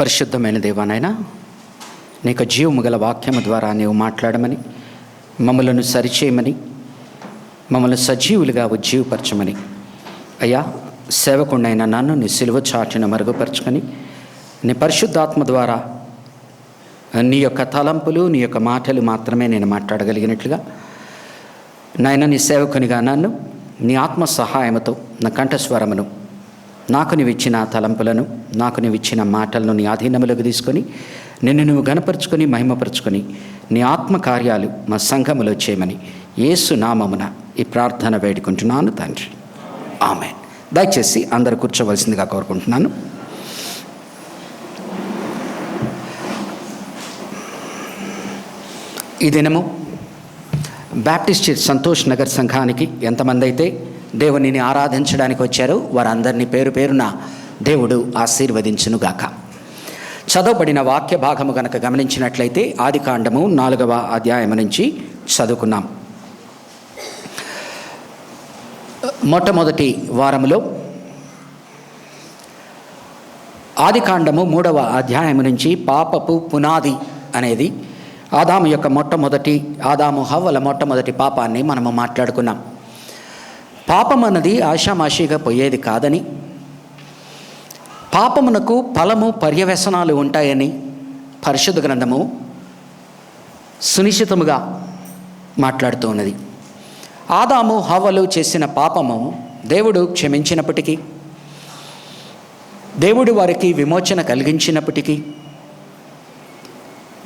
పరిశుద్ధమైన దేవా నాయనా, నీకు జీవము గల వాక్యము ద్వారా నీవు మాట్లాడమని, మమ్మలను సరిచేయమని, మమ్మల్ని సజీవులుగా ఉజ్జీవపరచమని, అయ్యా సేవకుడినైనా నన్ను నీ సిలువ చాటును మరుగుపరచుకొని నీ పరిశుద్ధాత్మ ద్వారా నీ యొక్క తలంపులు, నీ యొక్క మాటలు మాత్రమే నేను మాట్లాడగలిగినట్లుగా నాయన నీ సేవకునిగా నన్ను నీ ఆత్మ సహాయముతో నా కంఠస్వరమును, నాకు నీవిచ్చిన తలంపులను, నాకు నీవిచ్చిన మాటలను నీ ఆధీనములోకి తీసుకొని నిన్ను నువ్వు గణపరుచుకొని మహిమపరుచుకొని నీ ఆత్మ కార్యాలు మా సంఘములో చేయమని యేసు నామమున ఈ ప్రార్థన వేడుకుంటున్నాను తండ్రి, ఆమేన్. దయచేసి అందరూ కూర్చోవలసిందిగా కోరుకుంటున్నాను. ఈ దినము బ్యాప్టిస్ట్ చర్చ్ సంతోష్ నగర్ సంఘానికి ఎంతమంది అయితే దేవునిని ఆరాధించడానికి వచ్చారో వారందరినీ పేరు పేరున దేవుడు ఆశీర్వదించునుగాక. చదవబడిన వాక్య భాగము గనక గమనించినట్లయితే ఆదికాండము 4వ అధ్యాయం నుంచి చదువుకున్నాం. మొట్టమొదటి వారములో ఆదికాండము 3వ అధ్యాయం నుంచి పాపపు పునాది అనేది ఆదాము హవ్వల మొట్టమొదటి పాపాన్ని మనము మాట్లాడుకున్నాం. పాపం అన్నది ఆషామాషిగా పోయేది కాదని, పాపమునకు ఫలము పర్యవసనాలు ఉంటాయని పరిశుద్ధ గ్రంథము సునిశ్చితముగా మాట్లాడుతూ ఉన్నది. ఆదాము హవ్వలు చేసిన పాపము దేవుడు క్షమించినప్పటికీ, దేవుడు వారికి విమోచన కలిగించినప్పటికీ,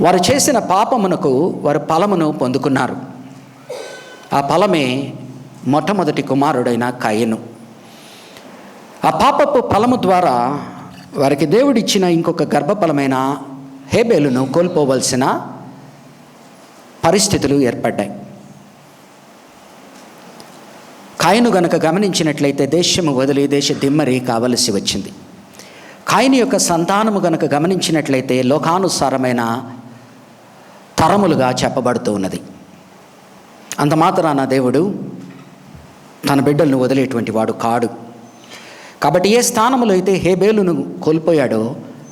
వారు చేసిన పాపమునకు వారు ఫలమును పొందుకున్నారు. ఆ ఫలమే మొట్టమొదటి కుమారుడైన కయీను. ఆ పాపపు ఫలము ద్వారా వారికి దేవుడిచ్చిన ఇంకొక గర్భఫలమైన హేబేలును కోల్పోవలసిన పరిస్థితులు ఏర్పడ్డాయి. కయీను గనక గమనించినట్లయితే దేశము వదిలి దేశ దిమ్మరి కావలసి వచ్చింది. కయీను యొక్క సంతానము గనక గమనించినట్లయితే లోకానుసారమైన తరములుగా చెప్పబడుతూ ఉన్నది. అంత మాత్రాన దేవుడు తన బిడ్డలను వదిలేటువంటి వాడు కాడు. కాబట్టి ఏ స్థానములో అయితే హేబేలును కోల్పోయాడో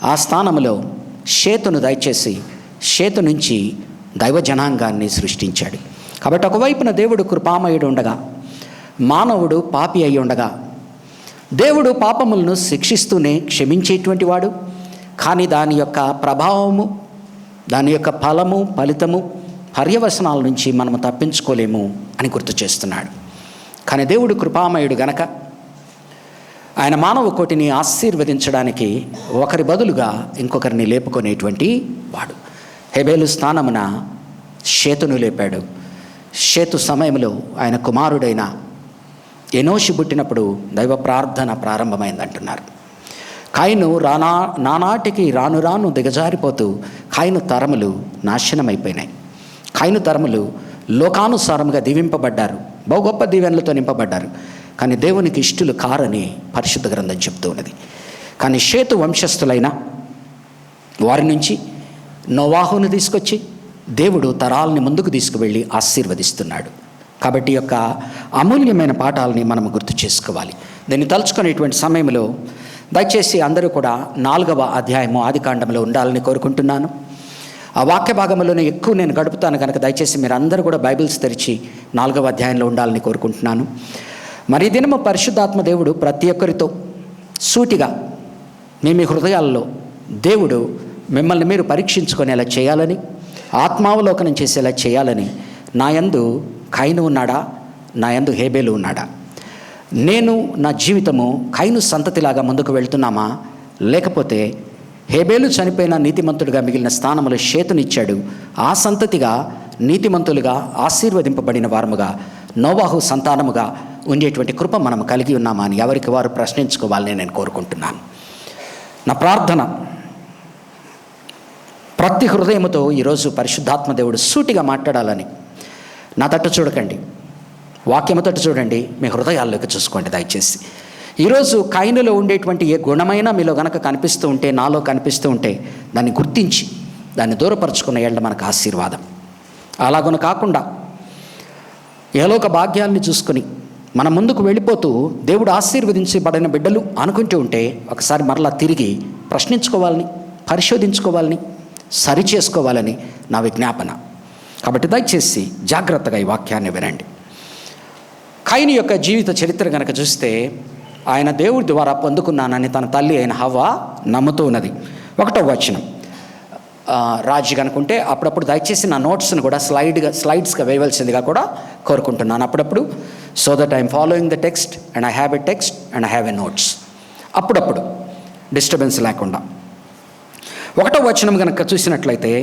ఆ స్థానములో షేతును దయచేసి షేతు నుంచి దైవ జనాంగాన్ని సృష్టించాడు. కాబట్టి ఒకవైపున దేవుడు కృపామయుడు ఉండగా, మానవుడు పాపి అయి ఉండగా, దేవుడు పాపములను శిక్షిస్తూనే క్షమించేటువంటి వాడు. కానీ దాని యొక్క ప్రభావము, దాని యొక్క ఫలము, ఫలితము, పర్యవసనాల నుంచి మనము తప్పించుకోలేము అని గుర్తు చేస్తున్నాడు. కానీ దేవుడు కృపామయుడు గనక ఆయన మానవ కోటిని ఆశీర్వదించడానికి ఒకరి బదులుగా ఇంకొకరిని లేపుకునేటువంటి వాడు. హేబేలు స్థానమున షేతును లేపాడు. షేతు సమయంలో ఆయన కుమారుడైన ఎనోషు పుట్టినప్పుడు దైవ ప్రార్థన ప్రారంభమైందంటున్నారు. కయీను నానాటికి రాను రాను దిగజారిపోతూ కయీను తరములు నాశనమైపోయినాయి. కయీను తరములు లోకానుసారముగా దీవింపబడ్డారు, బహు గొప్ప దీవెనలతో నింపబడ్డారు. కానీ దేవునికి ఇష్టలు కారని పరిశుద్ధ గ్రంథం చెప్తూ ఉన్నది. కానీ షేతు వంశస్థులైన వారి నుంచి నోవాహును తీసుకొచ్చి దేవుడు తరాలని ముందుకు తీసుకువెళ్ళి ఆశీర్వదిస్తున్నాడు. కాబట్టి యొక్క అమూల్యమైన పాఠాలని మనం గుర్తు చేసుకోవాలి. దీన్ని తలుచుకునేటువంటి సమయంలో దయచేసి అందరూ కూడా 4వ అధ్యాయము ఆదికాండంలో ఉండాలని కోరుకుంటున్నాను. ఆ వాక్య భాగంలోనే ఎక్కువ నేను గడుపుతాను కనుక దయచేసి మీరు అందరూ కూడా బైబిల్స్ తెరిచి 4వ అధ్యాయంలో ఉండాలని కోరుకుంటున్నాను. మరి దినము పరిశుద్ధాత్మ దేవుడు ప్రతి ఒక్కరితో సూటిగా మీ హృదయాల్లో దేవుడు మిమ్మల్ని మీరు పరీక్షించుకునేలా చేయాలని, ఆత్మావలోకనం చేసేలా చేయాలని, నా యందు కయీను ఉన్నాడా, నా యందు హేబేలు ఉన్నాడా, నేను నా జీవితము కయీను సంతతిలాగా ముందుకు వెళ్తున్నామా, లేకపోతే హేబేలు చనిపోయిన నీతిమంతుడిగా మిగిలిన స్థానంలో షేతునిచ్చాడు, ఆ సంతతిగా నీతిమంతులుగా ఆశీర్వదింపబడిన వారముగా నోవాహు సంతానముగా ఉండేటువంటి కృప మనం కలిగి ఉన్నామా అని ఎవరికి వారు ప్రశ్నించుకోవాలని నేను కోరుకుంటున్నాను. నా ప్రార్థన ప్రతి హృదయముతో ఈరోజు పరిశుద్ధాత్మ దేవుడు సూటిగా మాట్లాడాలని. నా తట్టు చూడకండి, వాక్యము తట్టు చూడండి, మీ హృదయాల్లోకి చూసుకోండి దయచేసి. ఈరోజు కయీనులో ఉండేటువంటి ఏ గుణమైనా మీలో గనక కనిపిస్తూ ఉంటే, నాలో కనిపిస్తూ ఉంటే దాన్ని గుర్తించి దాన్ని దూరపరుచుకున్న ఏళ్ళ మనకు ఆశీర్వాదం. అలాగున కాకుండా ఏలోక భాగ్యాన్ని చూసుకొని మన ముందుకు వెళ్ళిపోతూ దేవుడు ఆశీర్వదించబడిన బిడ్డలు అనుకుంటూ ఉంటే ఒకసారి మరలా తిరిగి ప్రశ్నించుకోవాలని, పరిశోధించుకోవాలని, సరిచేసుకోవాలని నా విజ్ఞాపన. కాబట్టి దయచేసి జాగ్రత్తగా ఈ వాక్యాన్ని వినండి. కయీను యొక్క జీవిత చరిత్ర కనుక చూస్తే, ఆయన దేవుడి ద్వారా పొందుకున్నానని తన తల్లి అయిన హవ్వ నమ్ముతూ ఉన్నది. 1వ వచనం రాజు కనుకుంటే అప్పుడప్పుడు దయచేసి నా నోట్స్ని కూడా స్లైడ్స్గా వేయవలసిందిగా కూడా కోరుకుంటున్నాను అప్పుడప్పుడు. So that I'm following the text and I have a text and I have a notes, అప్పుడప్పుడు డిస్టర్బెన్స్ లేకుండా. 1వ వచనం కనుక చూసినట్లయితే,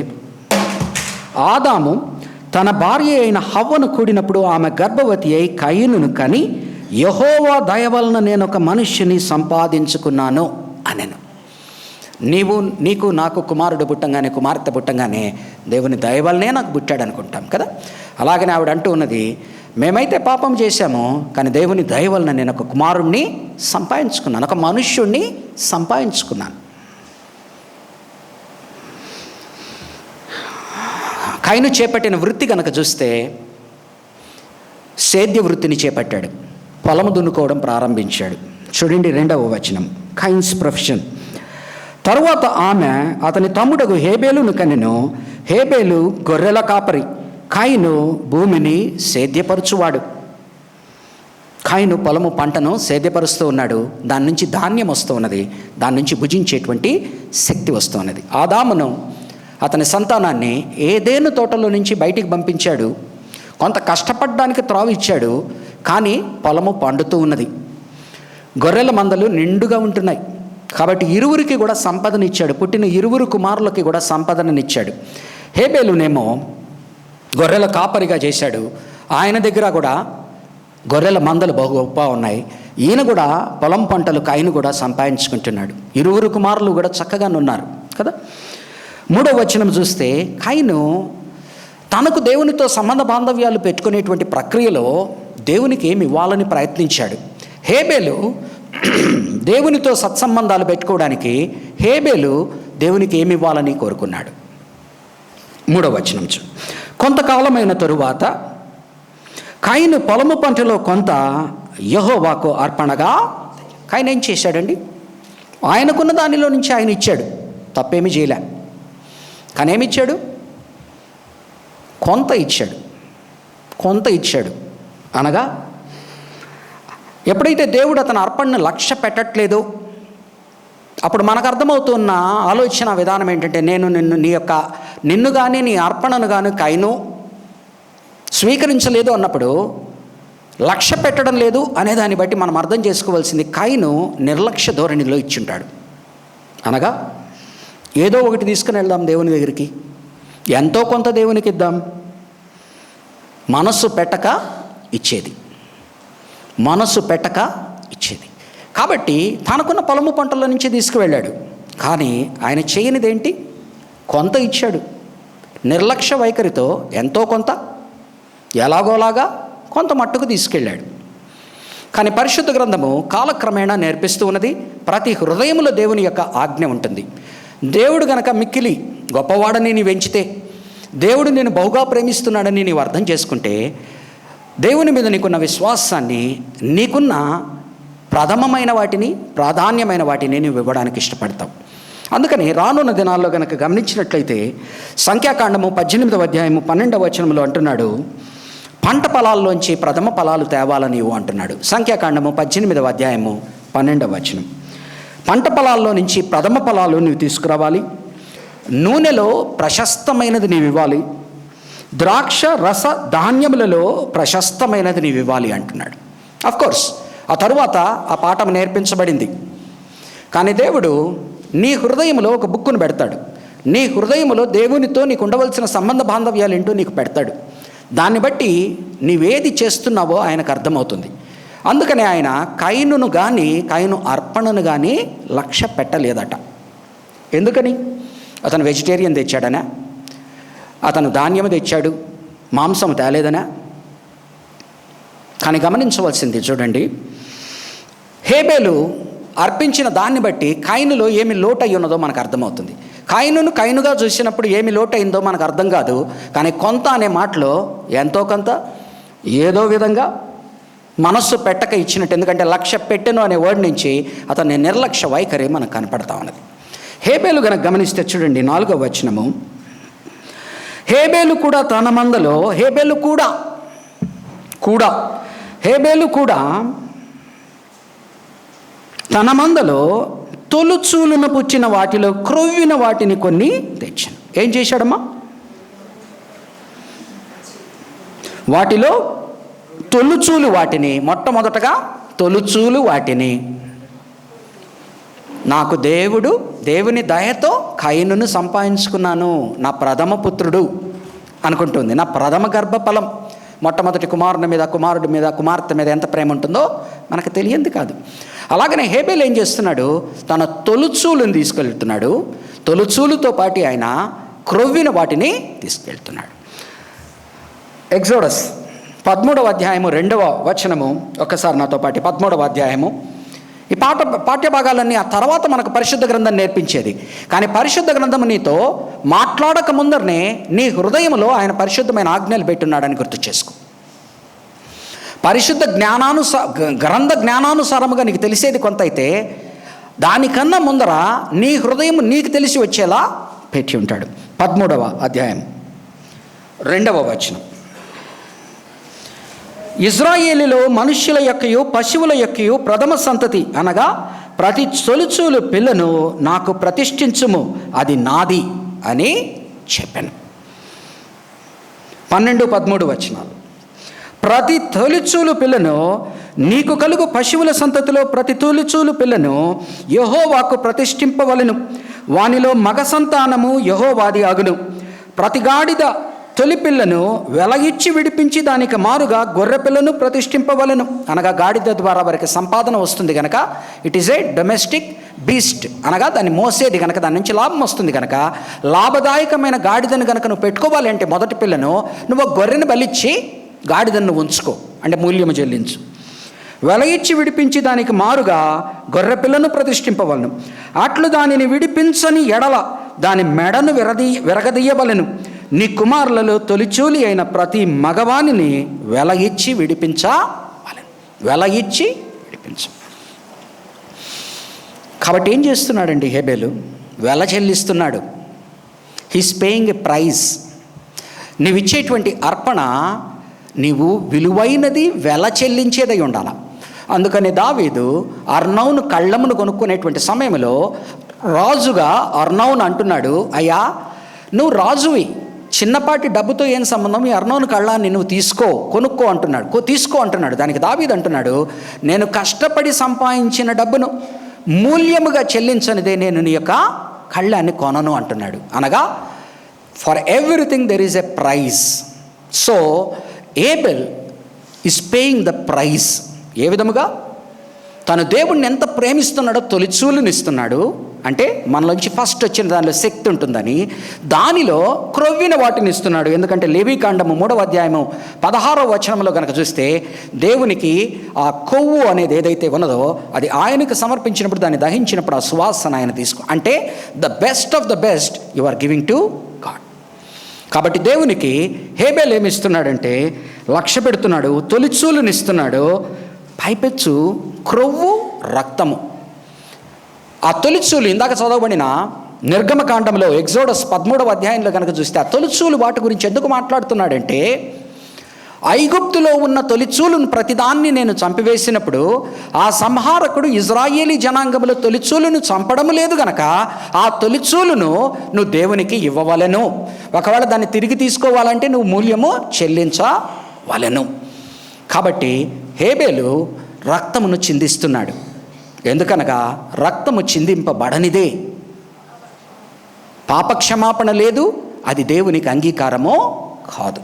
ఆదాము తన భార్య అయిన హవ్వను కూడినప్పుడు ఆమె గర్భవతి అయి కయీనును కని, యెహోవా దయ వలన నేను ఒక మనుష్యుని సంపాదించుకున్నాను అనెను. నీకు నాకు కుమారుడు పుట్టంగానే, కుమార్తె పుట్టంగానే దేవుని దయ వల్లనే నాకు పుట్టాడు అనుకుంటాం కదా. అలాగనే ఆవిడ అంటూ ఉన్నది, మేమైతే పాపం చేశాము, కానీ దేవుని దయ వలన నేను ఒక కుమారుణ్ణి సంపాదించుకున్నాను, ఒక మనుష్యుణ్ణి సంపాదించుకున్నాను. కయీను చేపట్టిన వృత్తి కనుక చూస్తే సేద్య వృత్తిని చేపట్టాడు. పొలము దున్నుకోవడం ప్రారంభించాడు. చూడండి 2వ వచనం, కయీన్స్ ప్రొఫెషన్. తరువాత ఆమె అతని తమ్ముడగు హేబేలును కనెను. హేబేలు గొర్రెల కాపరి, కయీను భూమిని సేద్యపరుచువాడు. కయీను పొలము పంటను సేద్యపరుస్తూ ఉన్నాడు. దాని నుంచి ధాన్యం వస్తూ ఉన్నది, దాని నుంచి భుజించేటువంటి శక్తి వస్తూ ఉన్నది. ఆదామును అతని సంతానాన్ని ఏదేను తోటలో నుంచి బయటికి పంపించాడు. కొంత కష్టపడడానికి త్రావు ఇచ్చాడు, కానీ పొలము పండుతూ ఉన్నది. గొర్రెల మందలు నిండుగా ఉంటున్నాయి. కాబట్టి ఇరువురికి కూడా సంపదనిచ్చాడు. పుట్టిన ఇరువురు కుమారులకి కూడా సంపదననిచ్చాడు. హేబేలునేమో గొర్రెల కాపరిగా చేశాడు. ఆయన దగ్గర కూడా గొర్రెల మందలు బహు గొప్ప ఉన్నాయి. ఈయన కూడా పొలం పంటలు కయీను కూడా సంపాదించుకుంటున్నాడు. ఇరువురు కుమారులు కూడా చక్కగా ఉన్నారు కదా. 3వ వచనం చూస్తే, కయీను తనకు దేవునితో సంబంధ బాంధవ్యాలు పెట్టుకునేటువంటి ప్రక్రియలో దేవునికి ఏమి ఇవ్వాలని ప్రయత్నించాడు. హేబేలు దేవునితో సత్సంబంధాలు పెట్టుకోవడానికి హేబేలు దేవునికి ఏమి ఇవ్వాలని కోరుకున్నాడు. 3వ వచనం చూ. కొంతకాలమైన తరువాత కయీను పొలము పంటలో కొంత యెహోవాకు అర్పణగా. కయీను ఏం చేశాడండి? ఆయనకున్న దానిలో నుంచి ఆయన ఇచ్చాడు, తప్పేమీ చేయలే. కానీ ఏమిచ్చాడు? కొంత ఇచ్చాడు. అనగా ఎప్పుడైతే దేవుడు అతని అర్పణను లక్ష్య పెట్టట్లేదో, అప్పుడు మనకు అర్థమవుతున్న ఆలోచన విధానం ఏంటంటే, నేను నిన్ను కానీ నీ అర్పణను కానీ కయీను స్వీకరించలేదు అన్నప్పుడు లక్ష్య పెట్టడం లేదు అనే దాన్ని బట్టి మనం అర్థం చేసుకోవాల్సింది, కయీను నిర్లక్ష్య ధోరణిలో ఇచ్చుంటాడు. అనగా ఏదో ఒకటి తీసుకుని వెళ్దాం దేవుని దగ్గరికి, ఎంతో కొంత దేవునికి ఇద్దాం, మనస్సు పెట్టక ఇచ్చేది. కాబట్టి తనకున్న పొలము పంటల నుంచి తీసుకువెళ్ళాడు. కానీ ఆయన చేయనిదేంటి? కొంత ఇచ్చాడు. నిర్లక్ష్య వైఖరితో ఎంతో కొంత ఎలాగోలాగా కొంత మట్టుకు తీసుకెళ్ళాడు. కానీ పరిశుద్ధ గ్రంథము కాలక్రమేణా నేర్పిస్తూ ఉన్నది, ప్రతి హృదయములో దేవుని యొక్క ఆజ్ఞ ఉంటుంది. దేవుడు గనక మిక్కిలి గొప్పవాడని నీవు ఎంచితే, దేవుడు నేను బహుగా ప్రేమిస్తున్నాడని నీవు అర్థం చేసుకుంటే, దేవుని మీద నీకున్న విశ్వాసాన్ని, నీకున్న ప్రథమమైన వాటిని, ప్రాధాన్యమైన వాటిని నీవు ఇవ్వడానికి ఇష్టపడతావు. అందుకని రానున్న దినాల్లో కనుక గమనించినట్లయితే, సంఖ్యాకాండము 18వ అధ్యాయము 12వ వచనంలో అంటున్నాడు, పంట పొలాల్లోంచి ప్రథమ ఫలాలు తేవాలని నీవు అంటున్నాడు. సంఖ్యాకాండము 18వ అధ్యాయము 12వ వచనం. పంట పొలాల్లో నుంచి ప్రథమ ఫలాలు నీవు తీసుకురావాలి, నూనెలో ప్రశస్తమైనది నీవు ఇవ్వాలి, ద్రాక్ష రస ధాన్యములలో ప్రశస్తమైనది నీవు ఇవ్వాలి అంటున్నాడు. అఫ్కోర్స్ ఆ తరువాత ఆ పాఠం నేర్పించబడింది. కానీ దేవుడు నీ హృదయంలో ఒక బుక్కును పెడతాడు. నీ హృదయంలో దేవునితో నీకు ఉండవలసిన సంబంధ బాంధవ్యాలు ఏంటో నీకు పెడతాడు. దాన్ని బట్టి నీవేది చేస్తున్నావో ఆయనకు అర్థమవుతుంది. అందుకని ఆయన కయీను అర్పణను కానీ లక్ష్య పెట్టలేదట. ఎందుకని? అతను వెజిటేరియన్ తెచ్చాడనా? అతను ధాన్యం తెచ్చాడు, మాంసం తేలేదనా? కానీ గమనించవలసింది చూడండి, హేబేలు అర్పించిన దాన్ని బట్టి కయీనులో ఏమి లోటు అయి ఉన్నదో మనకు అర్థమవుతుంది. కయీనుగా చూసినప్పుడు ఏమి లోటు అయిందో మనకు అర్థం కాదు. కానీ కొంత అనే మాటలో ఎంతో కొంత ఏదో విధంగా మనస్సు పెట్టక ఇచ్చినట్టు. ఎందుకంటే లక్ష్య పెట్టెను అనే వర్డ్ నుంచి అతని నిర్లక్ష్య వైఖరి మనకు కనపడతా ఉన్నది. హేబేలు గనక గమనిస్తే చూడండి 4వ వచనము. హేబేలు కూడా తన మందలో హేబేలు కూడా తన మందలో తొలుచూలును పుచ్చిన వాటిలో క్రొవ్విన వాటిని కొన్ని తెచ్చాను. ఏం చేశాడమ్మా? వాటిలో తొలుచూలు వాటిని, మొట్టమొదటగా తొలుచూలు వాటిని నాకు దేవుని దయతో కయీనును సంపాదించుకున్నాను, నా ప్రథమ పుత్రుడు అనుకుంటుంది. నా ప్రథమ గర్భఫలం. మొట్టమొదటి కుమారుడి మీద, కుమార్తె మీద ఎంత ప్రేమ ఉంటుందో మనకు తెలియంది కాదు. అలాగనే హేబేలు ఏం చేస్తున్నాడు? తన తొలుచూలుని తీసుకెళ్తున్నాడు. తొలుచూలుతో పాటు ఆయన క్రొవ్విన వాటిని తీసుకెళ్తున్నాడు. ఎగ్జోడస్ 13వ అధ్యాయము 2వ వచనము. ఒక్కసారి నాతో పాటు 13వ అధ్యాయము. ఈ పాఠ్యభాగాలన్నీ ఆ తర్వాత మనకు పరిశుద్ధ గ్రంథం నేర్పించేది. కానీ పరిశుద్ధ గ్రంథము నీతో మాట్లాడక ముందరనే నీ హృదయంలో ఆయన పరిశుద్ధమైన ఆజ్ఞలు పెట్టున్నాడని గుర్తు చేసుకో. పరిశుద్ధ గ్రంథ జ్ఞానానుసారముగా నీకు తెలిసేది కొంత అయితే, దానికన్నా ముందర నీ హృదయం నీకు తెలిసి వచ్చేలా పెట్టి ఉంటాడు. 13వ అధ్యాయం 2వ వచనం. ఇజ్రాయేలులో మనుష్యుల యొక్కయు పశువుల యొక్కయు ప్రథమ సంతతి అనగా ప్రతి తొలుచూలు పిల్లను నాకు ప్రతిష్ఠించుము, అది నాది అని చెప్పాను. 12-13 వచనాలు. ప్రతి తొలిచూలు పిల్లను నీకు కలుగు పశువుల సంతతిలో ప్రతి తొలిచూలు పిల్లను యెహోవాకు ప్రతిష్ఠింపవలెను, వానిలో మగ సంతానము యెహోవాది అగును. ప్రతి గాడిద తొలి పిల్లను వెలగిచ్చి విడిపించి దానికి మారుగా గొర్రె పిల్లను ప్రతిష్ఠింపవలను. అనగా గాడిద ద్వారా వారికి సంపాదన వస్తుంది కనుక it is A domestic beast, అనగా దాన్ని మోసేది కనుక దాని నుంచి లాభం వస్తుంది కనుక లాభదాయకమైన గాడిదను కనుక నువ్వు పెట్టుకోవాలి అంటే మొదటి పిల్లను నువ్వు గొర్రెను బలిచ్చి గాడిదను ఉంచుకో, అంటే మూల్యము చెల్లించు. వెలయిచ్చి విడిపించి దానికి మారుగా గొర్రె పిల్లను ప్రతిష్ఠింపవలను. అట్లు దానిని విడిపించని ఎడల దాని మెడను విరగదీయవలెను. నీ కుమారులలో తొలిచూలి అయిన ప్రతి మగవానిని వెలయిచ్చి విడిపించ. కాబట్టి ఏం చేస్తున్నాడండి హేబేలు? వెల చెల్లిస్తున్నాడు. He's paying a price. నీవిచ్చేటువంటి అర్పణ నీవు విలువైనది, వెల చెల్లించేదై ఉండాలి. అందుకని దావీదు అర్నౌను కళ్ళమును కొనుక్కునేటువంటి సమయంలో రాజుగా అర్నౌను అంటున్నాడు, అయ్యా నువ్వు రాజువి, చిన్నపాటి డబ్బుతో ఏం సంబంధం, ఈ అర్నౌను కళ్ళాన్ని నువ్వు తీసుకో అంటున్నాడు. దానికి దావీదు అంటున్నాడు, నేను కష్టపడి సంపాదించిన డబ్బును మూల్యముగా చెల్లించనిదే నేను నీ యొక్క కళ్ళాన్ని కొనను అంటున్నాడు. అనగా for everything there is a price. So Abel is paying the price. ఏ విధముగా? తను దేవుణ్ణి ఎంత ప్రేమిస్తున్నాడో తొలిచూలుని ఇస్తున్నాడు. అంటే మనలోంచి ఫస్ట్ వచ్చిన దానిలో శక్తి ఉంటుందని దానిలో క్రొవ్విన వాటిని ఇస్తున్నాడు. ఎందుకంటే లేవీకాండము 3వ అధ్యాయము 16వ వచనంలో కనుక చూస్తే దేవునికి ఆ కొవ్వు అనేది ఏదైతే ఉన్నదో అది ఆయనకు సమర్పించినప్పుడు, దాన్ని దహించినప్పుడు ఆ సువాసన ఆయన అంటే the best of the best you are giving to God. కాబట్టి దేవునికి హేబేల్ ఏమి ఇస్తున్నాడంటే లక్ష్య పెడుతున్నాడు, తొలిచూలుని ఇస్తున్నాడు, పైపెచ్చు క్రొవ్వు రక్తము. ఆ తొలిచూలు ఇందాక చదవబడిన నిర్గమకాండంలో ఎగ్జోడస్ 13వ అధ్యాయంలో కనుక చూస్తే ఆ తొలిచూలు వాటి గురించి ఎందుకు మాట్లాడుతున్నాడంటే, ఐగుప్తులో ఉన్న తొలిచూలును ప్రతిదాన్ని నేను చంపివేసినప్పుడు ఆ సంహారకుడు ఇజ్రాయేలీ జనాంగములో తొలిచూలును చంపడం లేదు గనక ఆ తొలిచూలును నువ్వు దేవునికి ఇవ్వవలెను. ఒకవేళ దాన్ని తిరిగి తీసుకోవాలంటే నువ్వు మూల్యము చెల్లించవలెను. కాబట్టి హేబేలు రక్తమును చిందిస్తున్నాడు. ఎందుకనగా రక్తము చిందింపబడనిదే, పాపక్షమాపణ లేదు, అది దేవునికి అంగీకారమో కాదు.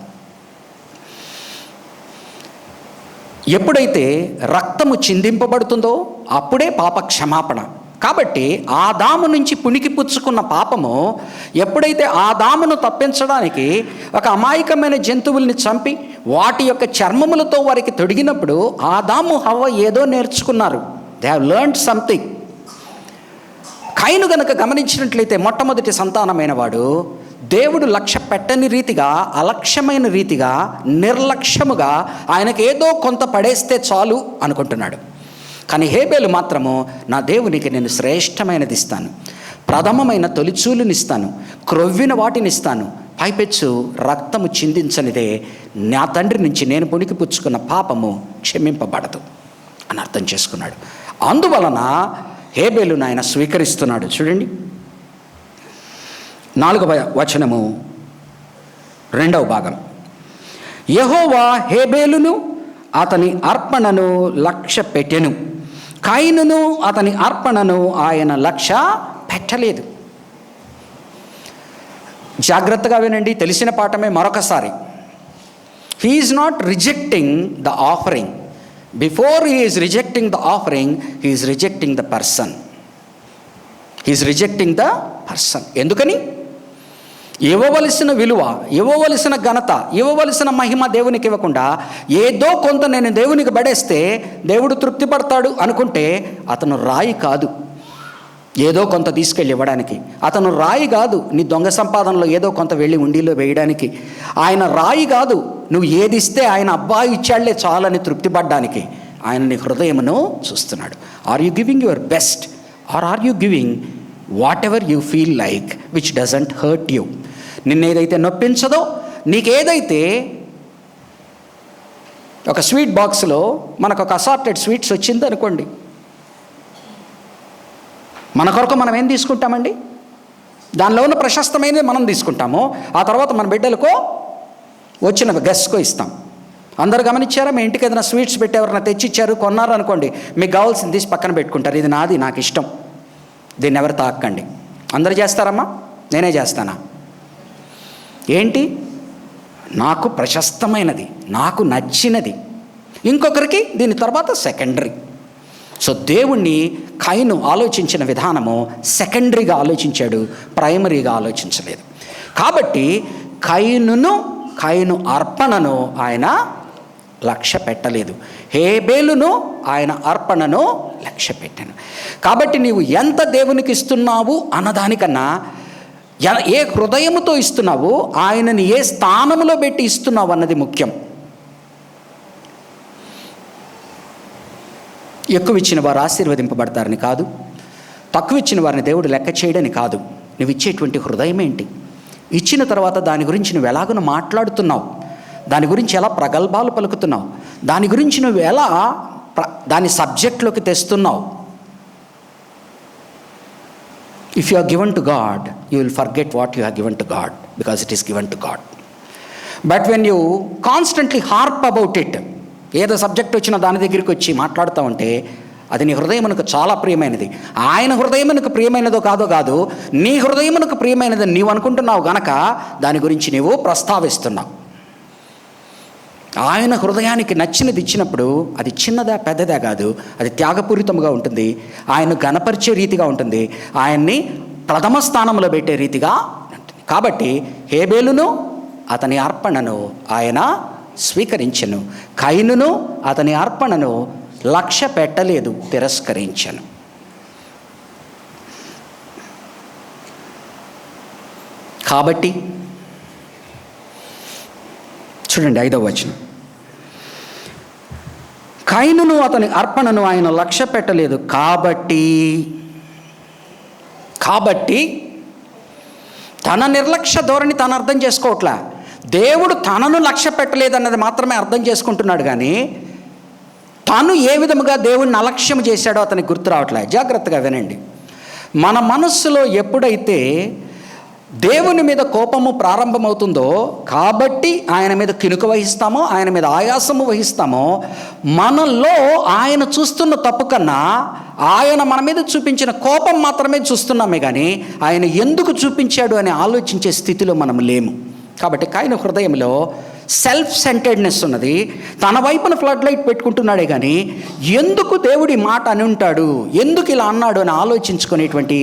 ఎప్పుడైతే రక్తము చిందింపబడుతుందో అప్పుడే పాప క్షమాపణ. కాబట్టి ఆదాము నుంచి పుణికి పుచ్చుకున్న పాపము ఎప్పుడైతే ఆదామును తప్పించడానికి ఒక అమాయకమైన జంతువుల్ని చంపి వాటి యొక్క చర్మములతో వారికి తొడిగినప్పుడు ఆదాము హవ్వ ఏదో నేర్చుకున్నారు. They have learned something. కయీను గనక గమనించినట్లయితే మొట్టమొదటి సంతానమైన వాడు దేవుడు లక్ష్య పెట్టని రీతిగా, అలక్ష్యమైన రీతిగా, నిర్లక్ష్యముగా ఆయనకు ఏదో కొంత పడేస్తే చాలు అనుకుంటున్నాడు. కానీ హేబేలు మాత్రము నా దేవునికి నేను శ్రేష్టమైనది ఇస్తాను, ప్రథమమైన తొలిచూలునిస్తాను, క్రొవ్విన వాటినిస్తాను, పైపెచ్చు రక్తము చిందించనిదే నా తండ్రి నుంచి నేను పుణికిపుచ్చుకున్న పాపము క్షమింపబడదు అని అర్థం చేసుకున్నాడు. అందువలన హేబేలును ఆయన స్వీకరిస్తున్నాడు. చూడండి 4వ వచనము 2వ భాగం. యెహోవా హేబేలును అతని అర్పణను లక్ష్య పెట్టెను, కయీనును అతని అర్పణను ఆయన లక్ష్య పెట్టలేదు. జాగ్రత్తగా వినండి, తెలిసిన పాఠమే మరొకసారి. He is not rejecting the offering. Before he is rejecting the offering, he is rejecting the person. He is rejecting the person. ఎందుకని? ఇవ్వవలసిన విలువ, ఇవ్వవలసిన ఘనత, ఇవ్వవలసిన మహిమ దేవునికి ఇవ్వకుండా ఏదో కొంత నేను దేవునికి పడేస్తే దేవుడు తృప్తి పడతాడు అనుకుంటే అతను రాయి కాదు ఏదో కొంత తీసుకెళ్ళి ఇవ్వడానికి. అతను రాయి కాదు నీ దొంగ సంపాదనలో ఏదో కొంత వెళ్ళి ఉండిలో వేయడానికి. ఆయన రాయి కాదు నువ్వు ఏది ఇస్తే ఆయన అబ్బాయి ఇచ్చాళ్లే చాలని తృప్తి పడ్డానికి. ఆయన నీ హృదయమును చూస్తున్నాడు. Are you giving your best or are you giving whatever you feel like which doesn't hurt you? నిన్నేదైతే నొప్పించదో, నీకేదైతే ఒక స్వీట్ బాక్స్లో మనకు ఒక అసార్టెడ్ స్వీట్స్ వచ్చింది అనుకోండి, మన కొరకు మనం ఏం తీసుకుంటామండి? దానిలో ఉన్న ప్రశస్తమైనది మనం తీసుకుంటాము. ఆ తర్వాత మన బిడ్డలకో వచ్చిన గెస్ట్కో ఇస్తాం. అందరు గమనించారా? మీ ఇంటికి ఏదైనా స్వీట్స్ పెట్టి ఎవరైనా తెచ్చిచ్చారు, కొన్నారు అనుకోండి, మీకు కావాల్సింది తీసి పక్కన పెట్టుకుంటారు. ఇది నాది, నాకు ఇష్టం, దీన్ని ఎవరు తాకండి. అందరు చేస్తారమ్మా? నేనే చేస్తానా? ఏంటి? నాకు ప్రశస్తమైనది, నాకు నచ్చినది, ఇంకొకరికి దీని తర్వాత సెకండరీ. సో దేవుణ్ణి కయీను ఆలోచించిన విధానము సెకండరీగా ఆలోచించాడు, ప్రైమరీగా ఆలోచించలేదు. కాబట్టి కయీను అర్పణను ఆయన లక్ష్య పెట్టలేదు, హేబేలును ఆయన అర్పణను లక్ష్య పెట్టాను. కాబట్టి నీవు ఎంత దేవునికి ఇస్తున్నావు అన్నదానికన్నా ఏ హృదయముతో ఇస్తున్నావు, ఆయనని ఏ స్థానంలో పెట్టి ఇస్తున్నావు అన్నది ముఖ్యం. ఎక్కువ ఇచ్చిన వారు ఆశీర్వదింపబడతారని కాదు, తక్కువ ఇచ్చిన వారిని దేవుడు లెక్క చేయడని కాదు. నువ్వు ఇచ్చేటువంటి హృదయం ఏంటి? ఇచ్చిన తర్వాత దాని గురించి నువ్వు ఎలాగో మాట్లాడుతున్నావు, దాని గురించి ఎలా ప్రగల్భాలు పలుకుతున్నావు, దాని గురించి నువ్వు ఎలా దాని సబ్జెక్ట్లోకి తెస్తున్నావు. If you are given to God, you will forget what you are given to God because it is given to God. But when you constantly harp about it, ఏదో సబ్జెక్ట్ వచ్చినా దాని దగ్గరికి వచ్చి మాట్లాడుతూ ఉంటే అది నీ హృదయమునకు చాలా ప్రియమైనది. ఆయన హృదయమునకు ప్రియమైనదో కాదు, నీ హృదయమునకు ప్రియమైనదని నీవు అనుకుంటున్నావు గనక దాని గురించి నీవు ప్రస్తావిస్తున్నావు. ఆయన హృదయానికి నచ్చినది ఇచ్చినప్పుడు అది చిన్నదా పెద్దదా కాదు, అది త్యాగపూరితంగా ఉంటుంది, ఆయన ఘనపరిచే రీతిగా ఉంటుంది, ఆయన్ని ప్రథమ స్థానంలో పెట్టే రీతిగా ఉంటుంది. కాబట్టి హేబేలును అతని అర్పణను ఆయన స్వీకరించెను, కయీనును అతని అర్పణను లక్ష్య పెట్టలేదు, తిరస్కరించెను. కాబట్టి చూడండి 5వ వచనం. కయీనును అతని అర్పణను ఆయన లక్ష్య పెట్టలేదు, కాబట్టి తన నిర్లక్ష్య ధోరణి తను అర్థం చేసుకోవట్లా. దేవుడు తనను లక్ష్య పెట్టలేదన్నది మాత్రమే అర్థం చేసుకుంటున్నాడు, కానీ తను ఏ విధముగా దేవుడిని అలక్ష్యం చేశాడో అతనికి గుర్తు రావట్లే. జాగ్రత్తగా వినండి. మన మనస్సులో ఎప్పుడైతే దేవుని మీద కోపము ప్రారంభమవుతుందో, కాబట్టి ఆయన మీద కినుక వహిస్తామో, ఆయన మీద ఆయాసము వహిస్తామో, మనలో ఆయన చూస్తున్న తప్పు కన్నా ఆయన మన మీద చూపించిన కోపం మాత్రమే చూస్తున్నామే కానీ ఆయన ఎందుకు చూపించాడు అని ఆలోచించే స్థితిలో మనం లేము. కాబట్టి కయీను హృదయంలో సెల్ఫ్ సెంటర్డ్నెస్ ఉన్నది. తన వైపున ఫ్లడ్ లైట్ పెట్టుకుంటున్నాడే కానీ ఎందుకు దేవుడి మాట అని ఉంటాడు, ఎందుకు ఇలా అన్నాడు అని ఆలోచించుకునేటువంటి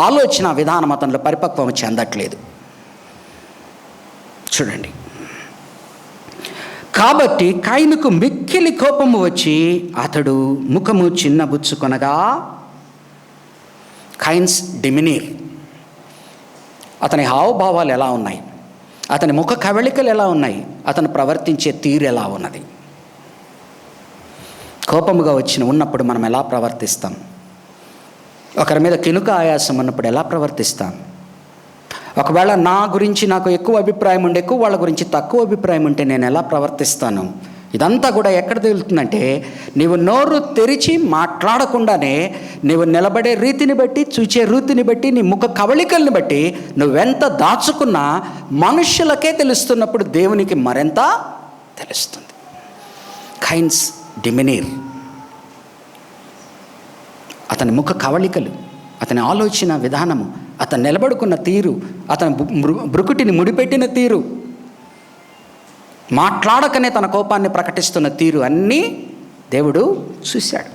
ఆలోచన విధానం అతనిలో పరిపక్వం చెందట్లేదు. చూడండి. కాబట్టి కయీనుకు మిక్కిలి కోపము వచ్చి అతడు ముఖము చిన్నబుచ్చుకొనగా, కైన్స్ డిమినీర్, అతని హావభావాలు ఎలా ఉన్నాయి, అతని ముఖ కవళికలు ఎలా ఉన్నాయి, అతను ప్రవర్తించే తీరు ఎలా ఉన్నది. కోపముగా ఉన్నప్పుడు మనం ఎలా ప్రవర్తిస్తాం? ఒకరి మీద కినుక ఆయాసం ఉన్నప్పుడు ఎలా ప్రవర్తిస్తాను? ఒకవేళ నా గురించి నాకు ఎక్కువ అభిప్రాయం ఉండి ఎక్కువ వాళ్ళ గురించి తక్కువ అభిప్రాయం ఉంటే నేను ఎలా ప్రవర్తిస్తాను? ఇదంతా కూడా ఎక్కడ తేలుతుందంటే, నీవు నోరు తెరిచి మాట్లాడకుండానే నీవు నిలబడే రీతిని బట్టి, చూచే రీతిని బట్టి, నీ ముఖ కవళికల్ని బట్టి నువ్వెంత దాచుకున్నా మనుషులకే తెలుస్తున్నప్పుడు దేవునికి మరెంత తెలుస్తుంది. కైన్స్ డిమినీర్, అతని ముఖ కవళికలు, అతని ఆలోచన విధానము, అతను నిలబడుకున్న తీరు, అతని బ్రుకుటిని ముడిపెట్టిన తీరు, మాట్లాడకనే తన కోపాన్ని ప్రకటిస్తున్న తీరు అన్నీ దేవుడు చూశాడు.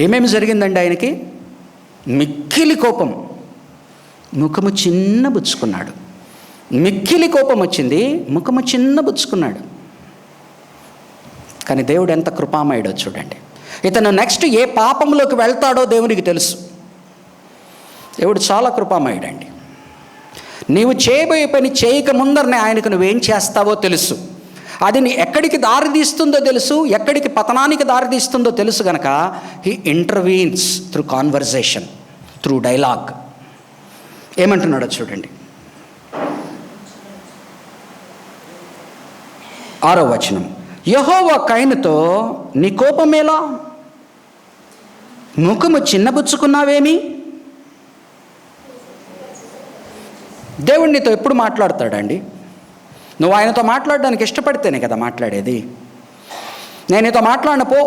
ఏమేమి జరిగిందండి ఆయనకి? మిక్కిలి కోపం, ముఖము చిన్నబుచ్చుకున్నాడు. మిక్కిలి కోపం వచ్చింది, ముఖము చిన్నబుచ్చుకున్నాడు. కానీ దేవుడు ఎంత కృపామయుడో చూడండి. ఇతను నెక్స్ట్ ఏ పాపంలోకి వెళ్తాడో దేవునికి తెలుసు. దేవుడు చాలా కృపామయుడండి. నీవు చేయబోయే పని చేయక ముందరనే ఆయనకు నువ్వేం చేస్తావో తెలుసు. అది నీ ఎక్కడికి దారి తీస్తుందో తెలుసు, ఎక్కడికి పతనానికి దారి తీస్తుందో తెలుసు కనుక he intervenes through conversation, through dialogue. ఏమంటున్నాడో చూడండి. 6వ వచనం, యెహోవా కయీనుతో, నీ కోపమేలా? ముఖము చిన్నబుచ్చుకున్నావేమి? దేవుడు నీతో ఎప్పుడు మాట్లాడతాడండి? నువ్వు ఆయనతో మాట్లాడడానికి ఇష్టపడితేనే కదా మాట్లాడేది. నేను నీతో మాట్లాడిన పో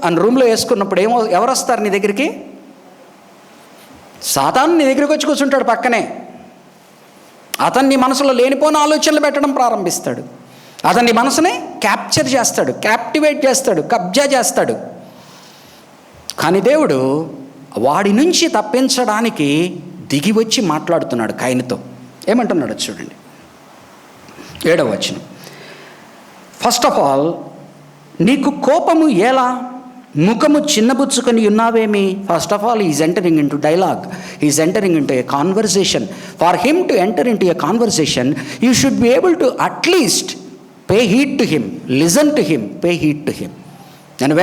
అని రూమ్లో వేసుకున్నప్పుడు ఎవరు వస్తారు నీ దగ్గరికి? సాతాను నీ దగ్గరికి వచ్చి కూర్చుంటాడు పక్కనే. అతను నీ మనసులో లేనిపోని ఆలోచనలు పెట్టడం ప్రారంభిస్తాడు. అతని మనసుని క్యాప్చర్ చేస్తాడు, క్యాప్టివేట్ చేస్తాడు, కబ్జా చేస్తాడు. కానీ దేవుడు వాడి నుంచి తప్పించడానికి దిగి వచ్చి మాట్లాడుతున్నాడు కయీనుతో. ఏమంటున్నాడో చూడండి. 7వ వచనం, ఫస్ట్ ఆఫ్ ఆల్, నీకు కోపము ఎలా? ముఖము చిన్నబుచ్చుకొని ఉన్నావేమి? First of all, is entering into dialogue, is entering into a conversation. For him to enter into a conversation, you should be able to at least pay heed to him, listen to him, pay heed to him. నేను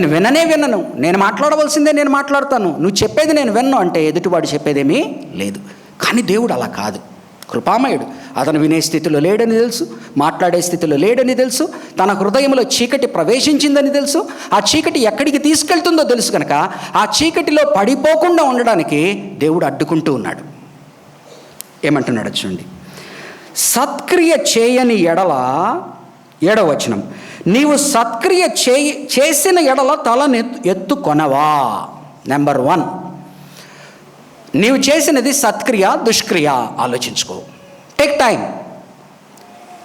వినను, నేను మాట్లాడవలసిందే నేను మాట్లాడతాను, నువ్వు చెప్పేది నేను విన్ను అంటే ఎదుటివాడు చెప్పేదేమీ లేదు. కానీ దేవుడు అలా కాదు, కృపామయుడు. అతను వినే స్థితిలో లేడని తెలుసు, మాట్లాడే స్థితిలో లేడని తెలుసు, తన హృదయంలో చీకటి ప్రవేశించిందని తెలుసు, ఆ చీకటి ఎక్కడికి తీసుకెళ్తుందో తెలుసు కనుక ఆ చీకటిలో పడిపోకుండా ఉండడానికి దేవుడు అడ్డుకుంటూ ఉన్నాడు. ఏమంటున్నాడు చూడండి. సత్క్రియ చేయని ఎడల, 7వ వచనం, నీవు సత్క్రియ చేసిన ఎడల తలను ఎత్తుకొనవా? నెంబర్ 1, నీవు చేసినది సత్క్రియ దుష్క్రియ? ఆలోచించుకో. Take time,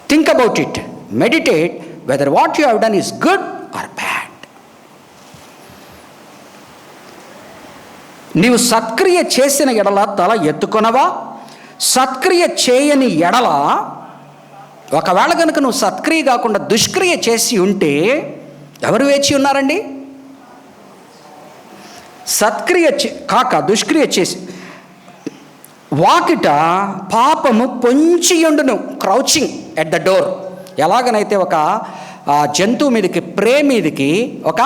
think about it, meditate whether what you have done is good or bad. నీవు సత్క్రియ చేసిన ఎడల తల ఎత్తుకొనవా? సత్క్రియ చేయని ఎడల, ఒకవేళ కనుక నువ్వు సత్క్రియ కాకుండా దుష్క్రియ చేసి ఉంటే ఎవరు వేచి ఉన్నారండి? సత్క్రియ కాక దుష్క్రియ చేసి వాకిట పాపము పొంచియుండును, క్రౌచింగ్ ఎట్ ద డోర్. ఎలాగనైతే ఒక జంతువు మీదకి, ప్రే మీదకి ఒక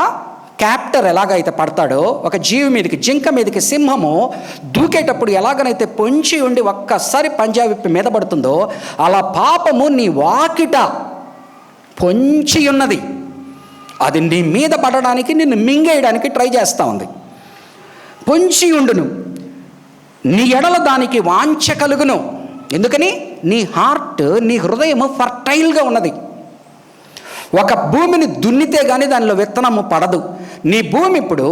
క్యాప్టర్ ఎలాగైతే పడతాడో, ఒక జీవి మీదకి, జింక మీదకి సింహము దూకేటప్పుడు ఎలాగనైతే పొంచి ఉండి ఒక్కసారి పంజా విప్పి మీద పడుతుందో, అలా పాపము నీ వాకిట పొంచి ఉన్నది. అది నీ మీద పడడానికి, నిన్ను మింగేయడానికి ట్రై చేస్తూ ఉంది. పొంచి ఉండును, నీ ఎడల దానికి వాంఛ కలుగును. ఎందుకని? నీ హార్ట్, నీ హృదయము ఫర్టైల్గా ఉన్నది. ఒక భూమిని దున్నితే కానీ దానిలో విత్తనము పడదు. నీ భూమి ఇప్పుడు,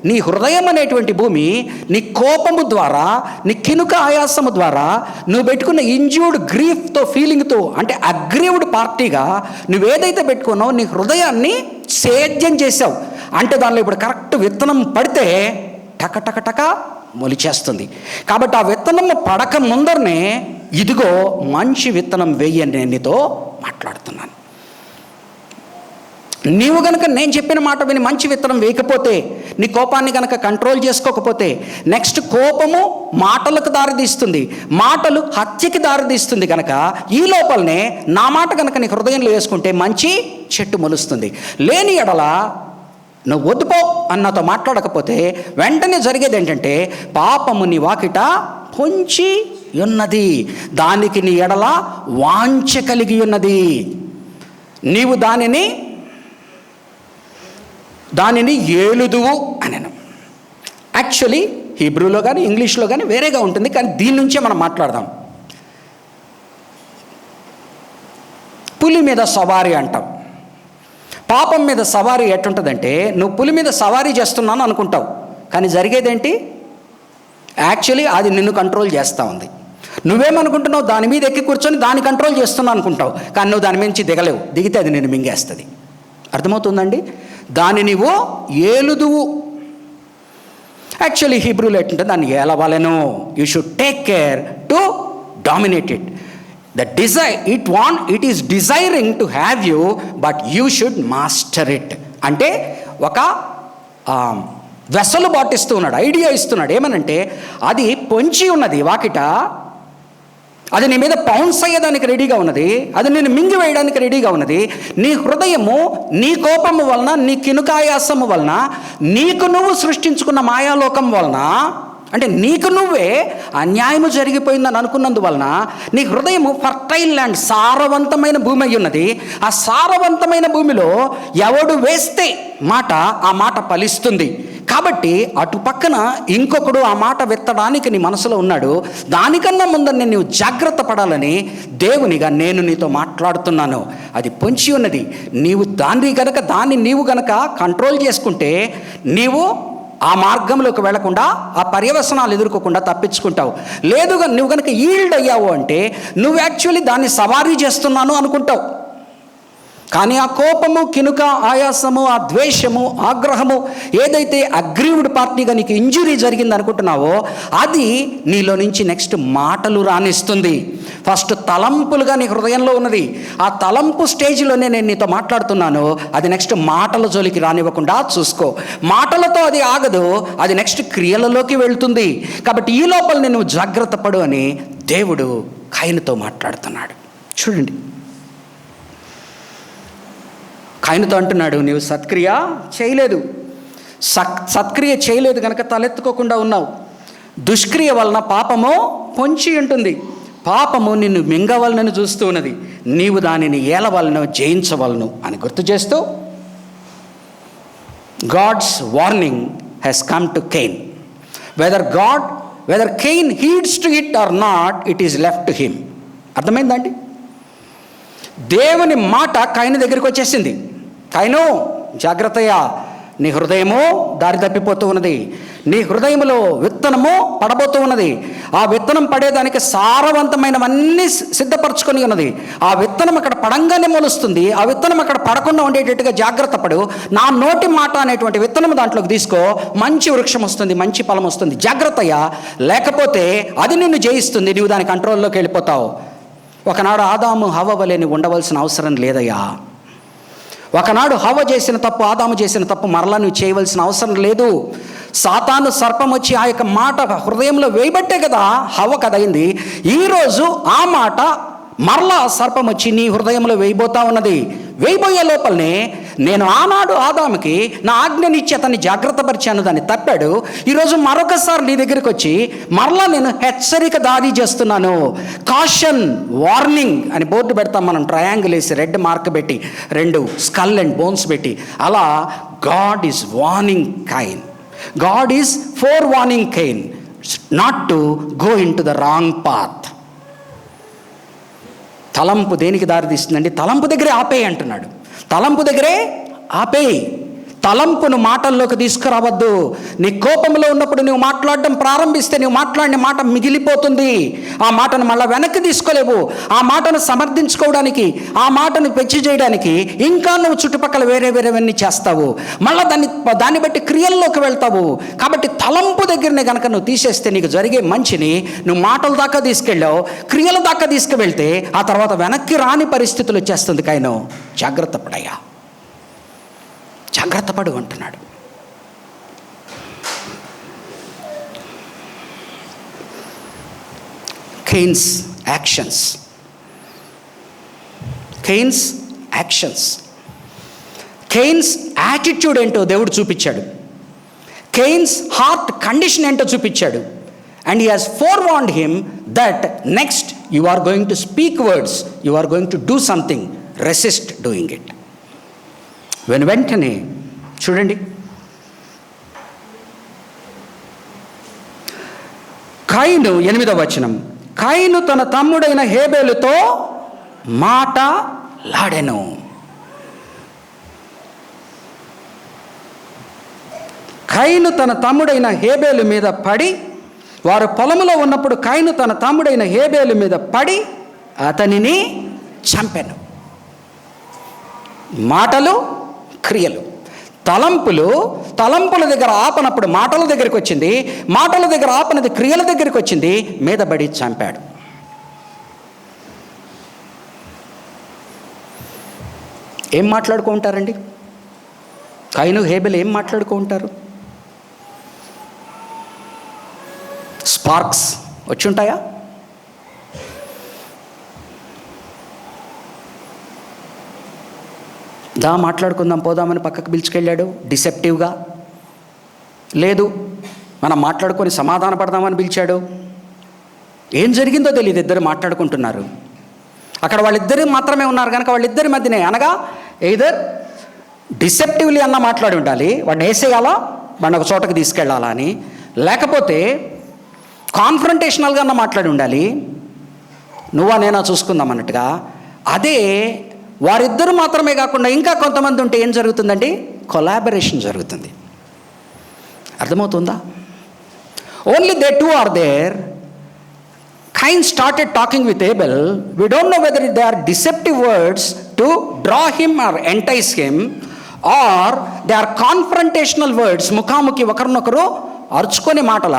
నీ హృదయం అనేటువంటి భూమి, నీ కోపము ద్వారా, నీ కినుక ఆయాసము ద్వారా, నువ్వు పెట్టుకున్న ఇంజ్యూర్డ్ గ్రీఫ్తో, ఫీలింగ్తో, అంటే అగ్రీవ్డ్ పార్టీగా నువ్వేదైతే పెట్టుకున్నావు, నీ హృదయాన్ని సేద్యం చేసావు. అంటే దానిలో ఇప్పుడు కరెక్ట్ విత్తనం పడితే టక టక టక మొలిచేస్తుంది. కాబట్టి ఆ విత్తనము పడక ముందరనే ఇదిగో మంచి విత్తనం వేయని నేను నీతో మాట్లాడుతున్నాను. నీవు గనక నేను చెప్పిన మాట విని మంచి విత్తనం వేయకపోతే, నీ కోపాన్ని కనుక కంట్రోల్ చేసుకోకపోతే, నెక్స్ట్ కోపము మాటలకు దారితీస్తుంది, మాటలు హత్యకి దారితీస్తుంది. కనుక ఈ లోపలనే నా మాట కనుక నీ హృదయంలో వేసుకుంటే మంచి చెట్టు మొలుస్తుంది. లేని ఎడల నువ్వు వద్దుపో అన్నతో మాట్లాడకపోతే వెంటనే జరిగేది ఏంటంటే, పాపము నీ వాకిట పొంచి ఉన్నది, దానికి నీ ఎడల వాంఛ కలిగి ఉన్నది, నీవు దానిని ఏలుదువు అనను. యాక్చువల్లీ హీబ్రూలో కానీ ఇంగ్లీష్లో కానీ వేరేగా ఉంటుంది, కానీ దీని నుంచే మనం మాట్లాడదాం. పులి మీద సవారీ అంటాం. పాపం మీద సవారీ ఎట్టుంటుందంటే, నువ్వు పులి మీద సవారీ చేస్తున్నాను అనుకుంటావు, కానీ జరిగేదేంటి? యాక్చువల్లీ అది నిన్ను కంట్రోల్ చేస్తూ ఉంది. నువ్వేమనుకుంటున్నావు? దాని మీద ఎక్కి కూర్చొని దాన్ని కంట్రోల్ చేస్తున్నావు అనుకుంటావు, కానీ నువ్వు దాని నుంచి దిగలేవు. దిగితే అది నిన్ను మింగేస్తుంది. అర్థమవుతుందండి? దాన్ని నీవు ఏలుదువు. యాక్చువల్లీ హీబ్రూలో ఎట్టుంటే దాన్ని ఏలవలెను. You should take care to dominate it. It is desiring to have you, but you should master it. అంటే ఒక వెసలుబాటు ఇస్తూ ఉన్నాడు, ఐడియా ఇస్తున్నాడు. ఏమనంటే, అది పొంచి ఉన్నది వాకిట, అది నీ మీద పౌన్స్ అయ్యేదానికి రెడీగా ఉన్నది, అది నేను మింగివేయడానికి రెడీగా ఉన్నది. నీ హృదయము నీ కోపము వలన, నీ కినుకాయాసము వలన, నీకు నువ్వు సృష్టించుకున్న మాయాలోకం వలన, అంటే నీకు నువ్వే అన్యాయము జరిగిపోయిందని అనుకున్నందువలన నీ హృదయము ఫర్టైల్ ల్యాండ్, సారవంతమైన భూమి అయి ఉన్నది. ఆ సారవంతమైన భూమిలో ఎవడు వేస్తే ఆ మాట ఫలిస్తుంది. కాబట్టి అటు పక్కన ఇంకొకడు ఆ మాట విత్తడానికి నీ మనసులో ఉన్నాడు. దానికన్నా ముందని నీవు జాగ్రత్త పడాలని దేవునిగా నేను నీతో మాట్లాడుతున్నాను. అది పొంచి ఉన్నది. దాన్ని నీవు గనక కంట్రోల్ చేసుకుంటే నీవు ఆ మార్గంలోకి వెళ్లకుండా, ఆ పర్యవసనాలు ఎదుర్కోకుండా తప్పించుకుంటావు. లేదు నువ్వు కనుక ఈల్డ్ అయ్యావు అంటే నువ్వు యాక్చువల్లీ దాన్ని సవారీ చేస్తున్నాను అనుకుంటావు. కానీ ఆ కోపము, కినుక, ఆయాసము, ఆ ద్వేషము, ఆగ్రహము, ఏదైతే అగ్రీవ్డ్ పార్టీగా నీకు ఇంజురీ జరిగింది అనుకుంటున్నావో అది నీలో నుంచి నెక్స్ట్ మాటలు రానిస్తుంది. ఫస్ట్ తలంపులుగా నీ హృదయంలో ఉన్నది. ఆ తలంపు స్టేజ్లోనే నేను నీతో మాట్లాడుతున్నాను. అది నెక్స్ట్ మాటల జోలికి రానివ్వకుండా చూసుకో. మాటలతో అది ఆగదు, అది నెక్స్ట్ క్రియలలోకి వెళ్తుంది. కాబట్టి ఈ లోపల నేను జాగ్రత్త పడు అని దేవుడు కయీనుతో మాట్లాడుతున్నాడు. చూడండి, కయీనుతో అంటున్నాడు, నీవు సత్క్రియ చేయలేదు కనుక తలెత్తుకోకుండా ఉన్నావు. దుష్క్రియ వలన పాపము పొంచి ఉంటుంది. పాపము నిన్ను మింగవలనని చూస్తూ ఉన్నది. నీవు దానిని ఏలవలను, జయించవలను అని గుర్తు చేస్తూ, God's warning has come to Cain. Whether Cain heeds to it or not, it is left to him. అర్థమైందండి? దేవుని మాట కయీను దగ్గరికి వచ్చేసింది. కయీను, జాగ్రత్తయ్యా, నీ హృదయము దారి తప్పిపోతూ ఉన్నది. నీ హృదయంలో విత్తనము పడబోతూ ఉన్నది. ఆ విత్తనం పడేదానికి సారవంతమైనవన్నీ సిద్ధపరచుకొని ఉన్నది. ఆ విత్తనం అక్కడ పడంగానే మొలుస్తుంది. ఆ విత్తనం అక్కడ పడకుండా ఉండేటట్టుగా జాగ్రత్త పడు. నా నోటి మాట అనేటువంటి విత్తనం దాంట్లోకి తీసుకో, మంచి వృక్షం వస్తుంది, మంచి ఫలం వస్తుంది. జాగ్రత్తయ్యా, లేకపోతే అది నిన్ను జయిస్తుంది, నీవు దాని కంట్రోల్లోకి వెళ్ళిపోతావు. ఒకనాడు ఆదాము హవ్వ వలె నీవు ఉండవలసిన అవసరం లేదయ్యా. ఒకనాడు హవ్వ చేసిన తప్పు, ఆదాము చేసిన తప్పు మరలా నువ్వు చేయవలసిన అవసరం లేదు. సాతాను సర్పం వచ్చి ఆ యొక్క మాట హృదయంలో వేయబట్టే కదా హవ్వ కదయింది. ఈరోజు ఆ మాట మరలా సర్పం వచ్చి నీ హృదయంలో వేయబోతా ఉన్నది. వేయబోయే లోపలనే నేను ఆనాడు ఆదాముకి నా ఆజ్ఞనిచ్చి అతన్ని జాగ్రత్త పరిచాను, దాన్ని తప్పాడు. ఈరోజు మరొకసారి నీ దగ్గరికి వచ్చి మరలా నేను హెచ్చరిక దాడి చేస్తున్నాను. కాషన్, వార్నింగ్ అని బోర్డు పెడతాం మనం, ట్రయాంగిల్ వేసి రెడ్ మార్క్ పెట్టి, 2 స్కల్ అండ్ బోన్స్ పెట్టి. అలా God is warning Cain. God is forewarning Cain not to go into the wrong path. తలంపు దేనికి దారి తీస్తుందండి? తలంపు దగ్గరే ఆపేయి అంటున్నాడు. తలంపు దగ్గరే ఆపేయి. తలంపును మాటల్లోకి తీసుకురావద్దు. నీ కోపంలో ఉన్నప్పుడు నువ్వు మాట్లాడడం ప్రారంభిస్తే నువ్వు మాట్లాడిన మాట మిగిలిపోతుంది. ఆ మాటను మళ్ళీ వెనక్కి తీసుకోలేవు. ఆ మాటను సమర్థించుకోవడానికి, ఆ మాటను పెంచి చేయడానికి ఇంకా నువ్వు చుట్టుపక్కల వేరేవన్నీ చేస్తావు. మళ్ళీ దాన్ని బట్టి క్రియల్లోకి వెళ్తావు. కాబట్టి తలంపు దగ్గరనే కనుక నువ్వు తీసేస్తే నీకు జరిగే మంచిని నువ్వు మాటల దాకా తీసుకెళ్ళావు, క్రియల దాకా తీసుకువెళ్తే ఆ తర్వాత వెనక్కి రాని పరిస్థితులు వచ్చేస్తుంది. కయీను, జాగ్రత్త పడయ్యా, జాగ్రత్త పడు అంటున్నాడు. Cain's actions. కెయిన్స్ యాటిట్యూడ్ ఏంటో దేవుడు చూపించాడు. కెయిన్స్ హార్ట్ కండిషన్ ఏంటో చూపించాడు. And he has forewarned him that next you are going to speak words, you are going to do something, resist doing it. వెంటనే చూడండి, కయీను 8వ వచనం, కయీను తన తమ్ముడైన హేబేలుతో మాటలాడెను. కయీను తన తమ్ముడైన హేబేలు మీద పడి, వారు పొలములో ఉన్నప్పుడు కయీను తన తమ్ముడైన హేబేలు మీద పడి అతనిని చంపెను. మాటలు, క్రియలు. తలంపుల దగ్గర ఆపనప్పుడు మాటల దగ్గరికి వచ్చింది, మాటల దగ్గర ఆపనది క్రియల దగ్గరికి వచ్చింది, మీద పడి చంపాడు. ఏం మాట్లాడుకుంటారండి? కయీను హేబెలు ఏం మాట్లాడుకుంటారు? స్పార్క్స్ వచ్చుంటాయా? మాట్లాడుకుందాం పోదామని పక్కకు పిలుచుకెళ్ళాడు డిసెప్టివ్గా. లేదు, మనం మాట్లాడుకొని సమాధాన పడదామని పిలిచాడు. ఏం జరిగిందో తెలియదు, ఇద్దరు మాట్లాడుకుంటున్నారు. అక్కడ వాళ్ళిద్దరు మాత్రమే ఉన్నారు కనుక వాళ్ళిద్దరి మధ్యనే, అనగా ఎయిదర్ డిసెప్టివ్లీ అన్న మాట్లాడి ఉండాలి, వాడిని వేసేయాలా, వాడిని ఒక చోటకి తీసుకెళ్ళాలా అని, లేకపోతే కాన్ఫ్రంటేషనల్గా అన్న మాట్లాడి ఉండాలి, నువ్వా నేనా చూసుకుందాం అన్నట్టుగా. అదే వారిద్దరు మాత్రమే కాకుండా ఇంకా కొంతమంది ఉంటే ఏం జరుగుతుందండి? కొలాబరేషన్ జరుగుతుంది. అర్థమవుతుందా? Only they two are there. Cain started talking with Abel. We don't know whether they are deceptive words to draw him or entice him, or they are confrontational words, ముఖాముఖి ఒకరినొకరు అరుచుకొని మాటల.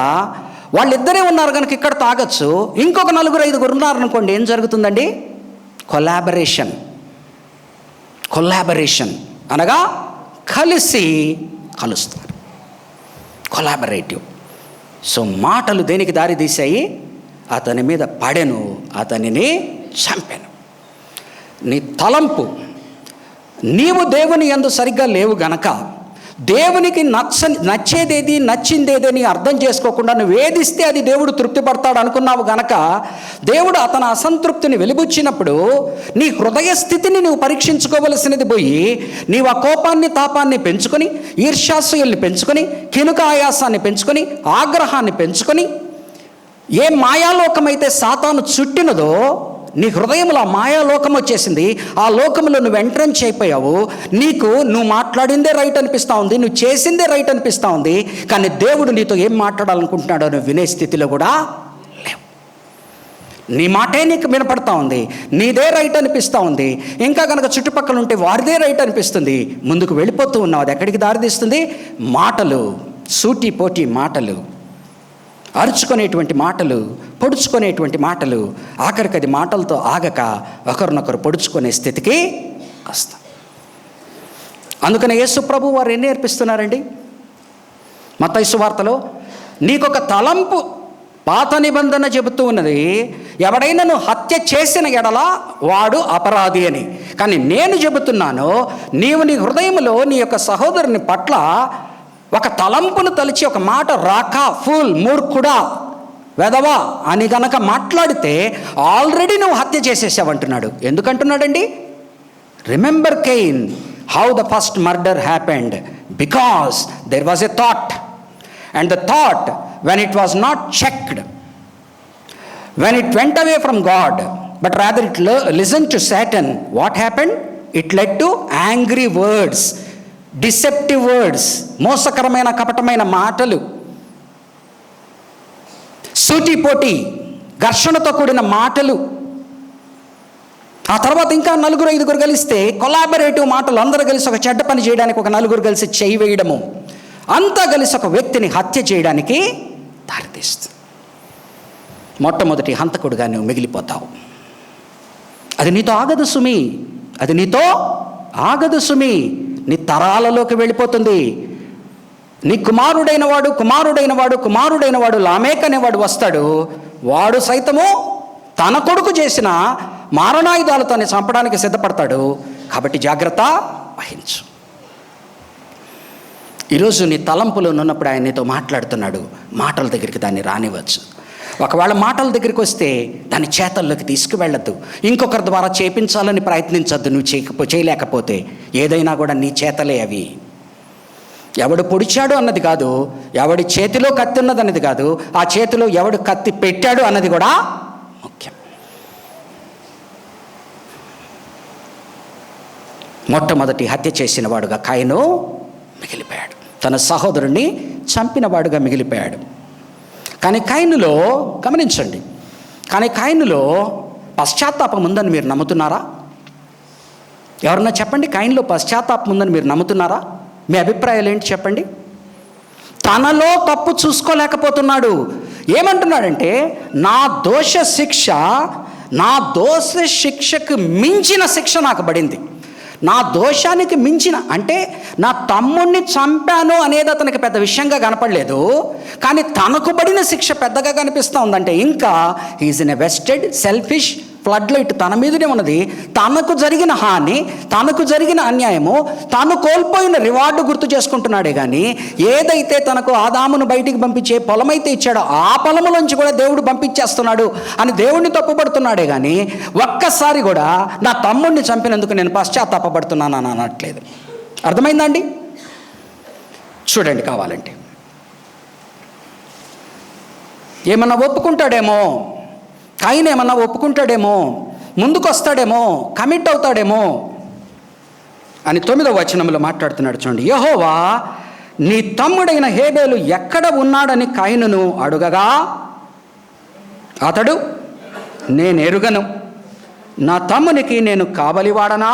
వాళ్ళిద్దరే ఉన్నారు కనుక ఇక్కడ తాగొచ్చు, ఇంకొక 4-5 ఉన్నారనుకోండి, ఏం జరుగుతుందండి? కొలాబరేషన్ అనగా కలుస్తారు, కొలాబరేటివ్. సో మాటలు దేనికి దారి తీశాయి? అతని మీద పడెను, అతనిని చంపెను. నీ తలంపు, నీవు దేవుని యందు సరిగ్గా లేవు గనక, దేవునికి నచ్చేదేది నచ్చిందేదని అర్థం చేసుకోకుండా నువ్వు ఏదిస్తే అది దేవుడు తృప్తి పడతాడు అనుకున్నావు గనక, దేవుడు అతని అసంతృప్తిని వెలిబుచ్చినప్పుడు నీ హృదయ స్థితిని నువ్వు పరీక్షించుకోవలసినది పోయి, నీవు ఆ కోపాన్ని తాపాన్ని పెంచుకొని, ఈర్ష్యాసూయల్ని పెంచుకొని, కినుక ఆయాసాన్ని పెంచుకొని, ఆగ్రహాన్ని పెంచుకొని, ఏ మాయాలోకమైతే సాతాను చుట్టినదో నీ హృదయంలో ఆ మాయాలోకం వచ్చేసింది. ఆ లోకంలో నువ్వు ఎంట్రెన్స్ అయిపోయావు. నువ్వు మాట్లాడిందే రైట్ అనిపిస్తూ ఉంది, నువ్వు చేసిందే రైట్ అనిపిస్తూ ఉంది, కానీ దేవుడు నీతో ఏం మాట్లాడాలనుకుంటున్నాడో నువ్వు వినే స్థితిలో కూడా లేవు. నీ మాటే నీకు వినపడతా ఉంది, నీదే రైట్ అనిపిస్తూ ఉంది. ఇంకా కనుక చుట్టుపక్కల ఉంటే వారిదే రైట్ అనిపిస్తుంది. ముందుకు వెళ్ళిపోతూ ఉన్నావు. అది ఎక్కడికి దారితీస్తుంది? మాటలు, సూటిపోటి మాటలు, అరుచుకునేటువంటి మాటలు, పొడుచుకునేటువంటి మాటలు, ఆఖరికి అది మాటలతో ఆగక ఒకరినొకరు పొడుచుకునే స్థితికి వస్తాం. అందుకని యేసు ప్రభు వారు ఏం నేర్పిస్తున్నారండి? మత్తయి సువార్తలో నీకొక తలంపు, పాత నిబంధన చెబుతూ ఉన్నది, ఎవడైనా హత్య చేసిన ఎడల వాడు అపరాధి అని. కానీ నేను చెబుతున్నాను, నీవు నీ హృదయంలో నీ యొక్క సహోదరుని పట్ల ఒక తలంపును తలిచి ఒక మాట రాక, ఫూల్, మూర్ఖుడా, వెదవా అని గనక మాట్లాడితే ఆల్రెడీ నువ్వు హత్య చేసేసావంటున్నాడు. ఎందుకంటున్నాడండి? Remember Cain, how the first murder happened, because there was a thought, and the thought when it was not checked, when it went away from God, but rather it listened to Satan, what happened? It led to angry words, deceptive words, మోసకరమైన కపటమైన మాటలు, సూటిపోటి ఘర్షణతో కూడిన మాటలు. ఆ తర్వాత ఇంకా 4-5 కలిస్తే collaborative మాటలు, అందరూ కలిసి ఒక చెడ్డ పని చేయడానికి ఒక 4 కలిసి చేయి వేయడము, అంతా కలిసి ఒక వ్యక్తిని హత్య చేయడానికి దారితీస్తుంది. మొట్టమొదటి హంతకుడుగా నువ్వు మిగిలిపోతావు. అది నీతో ఆగదు సుమి, అది నీతో ఆగదు సుమి, నీ తరాలలోకి వెళ్ళిపోతుంది. నీ కుమారుడైన వాడు లామేక్ అనేవాడు వస్తాడు. వాడు సైతము తన కొడుకు చేసిన మారణాయుధాలతో చంపడానికి సిద్ధపడతాడు. కాబట్టి జాగ్రత్త వహించు. ఈరోజు నీ తలంపులో ఉన్నప్పుడు ఆయన నీతో మాట్లాడుతున్నాడు. మాటల దగ్గరికి దాన్ని రానివ్వచ్చు. ఒకవేళ మాటల దగ్గరికి వస్తే దాన్ని చేతల్లోకి తీసుకువెళ్ళద్దు. ఇంకొకరి ద్వారా చేపించాలని ప్రయత్నించద్దు. నువ్వు చేయలేకపోతే ఏదైనా కూడా నీ చేతలే అవి. ఎవడు పొడిచాడు అన్నది కాదు, ఎవడి చేతిలో కత్తి ఉన్నది అన్నది కాదు, ఆ చేతిలో ఎవడు కత్తి పెట్టాడు అన్నది కూడా ముఖ్యం. మొట్టమొదటి హత్య చేసిన వాడుగా కయీను మిగిలిపోయాడు. తన సహోదరుణ్ణి చంపిన వాడుగా మిగిలిపోయాడు. కానీ కయీనులో గమనించండి, కానీ కయీనులో పశ్చాత్తాపం ఉందని మీరు నమ్ముతున్నారా? ఎవరన్నా చెప్పండి, కయీనులో పశ్చాత్తాపం ఉందని మీరు నమ్ముతున్నారా? మీ అభిప్రాయాలు ఏంటి చెప్పండి. తనలో తప్పు చూసుకోలేకపోతున్నాడు. ఏమంటున్నాడంటే, నా దోష శిక్షకు మించిన శిక్ష నాకు పడింది. నా దోషానికి మించిన అంటే నా తమ్ముణ్ణి చంపాను అనేది అతనికి పెద్ద విషయంగా కనపడలేదు, కానీ తనకు పడిన శిక్ష పెద్దగా కనిపిస్తూ ఉందంటే ఇంకా he is in a vested selfish floodlight తన మీదనే ఉన్నది. తనకు జరిగిన హాని, తనకు జరిగిన అన్యాయము, తను కోల్పోయిన రివార్డు గుర్తు చేసుకుంటున్నాడే కానీ ఏదైతే తనకు ఆదామును బయటికి పంపించే పొలమైతే ఇచ్చాడో ఆ పొలములోంచి కూడా దేవుడు పంపించేస్తున్నాడు అని దేవుడిని తప్పుపడుతున్నాడే కానీ ఒక్కసారి కూడా నా తమ్ముడిని చంపినందుకు నేను పశ్చాత్తాపడుతున్నాను అని అనట్లేదు. అర్థమైందండి? చూడండి కావాలంటే. ఏమన్నా ఒప్పుకుంటాడేమో, కయీను ఏమన్నా ఒప్పుకుంటాడేమో, ముందుకు వస్తాడేమో, కమిట్ అవుతాడేమో అని 9వ వచనంలో మాట్లాడుతున్నాడు. చూడండి, యెహోవా నీ తమ్ముడైన హేబేలు ఎక్కడ ఉన్నాడని కయీనును అడుగగా అతడు, నేను ఎరుగను, నా తమ్మునికి నేను కావలివాడనా?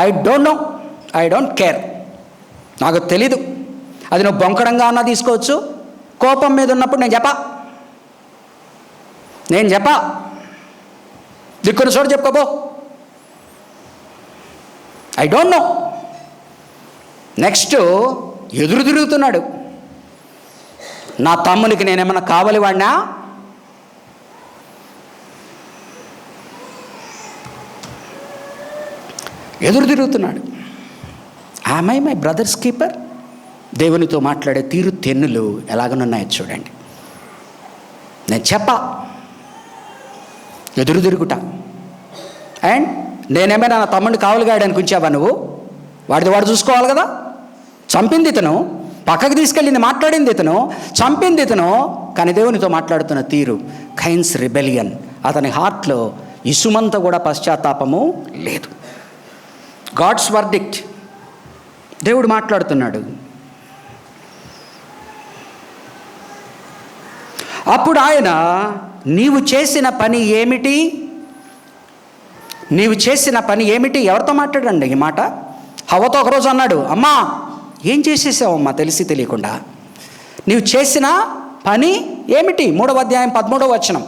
ఐ డోంట్ కేర్, నాకు తెలీదు. అది నువ్వు బొంకడంగా అన్నా తీసుకోవచ్చు, కోపం మీద ఉన్నప్పుడు నేను చెప్పా దిక్కున చోటు చెప్పుకోబో, ఐ డోంట్ నో. నెక్స్ట్ ఎదురు తిరుగుతున్నాడు, నా తమ్మునికి నేనేమన్నా కావాలి వాడినా? ఎదురు తిరుగుతున్నాడు. Am I my brothers keeper? దేవునితో మాట్లాడే తీరు తెన్నులు ఎలాగనున్నాయో చూడండి. నేను చెప్పా, ఎదురు తిరుగుట. అండ్ నేనేమైనా నా తమ్ముడిని కావలిగాయడానికి ఉంచావా నువ్వు? వాడిది వాడు చూసుకోవాలి కదా. చంపింది ఇతను, పక్కకి తీసుకెళ్ళింది మాట్లాడింది ఇతను, చంపింది ఇతను. కానీ దేవునితో మాట్లాడుతున్న తీరు, కయీన్స్ రిబెలియన్. అతని హార్ట్లో ఇసుమంత కూడా పశ్చాత్తాపము లేదు. God's verdict. దేవుడు మాట్లాడుతున్నాడు. అప్పుడు ఆయన, నీవు చేసిన పని ఏమిటి? నీవు చేసిన పని ఏమిటి? ఎవరితో మాట్లాడండి ఈ మాట? హవ్వతో ఒకరోజు అన్నాడు, అమ్మా ఏం చేసేసావమ్మా తెలిసి తెలియకుండా? నీవు చేసిన పని ఏమిటి? 3వ అధ్యాయం 13వ వచనం.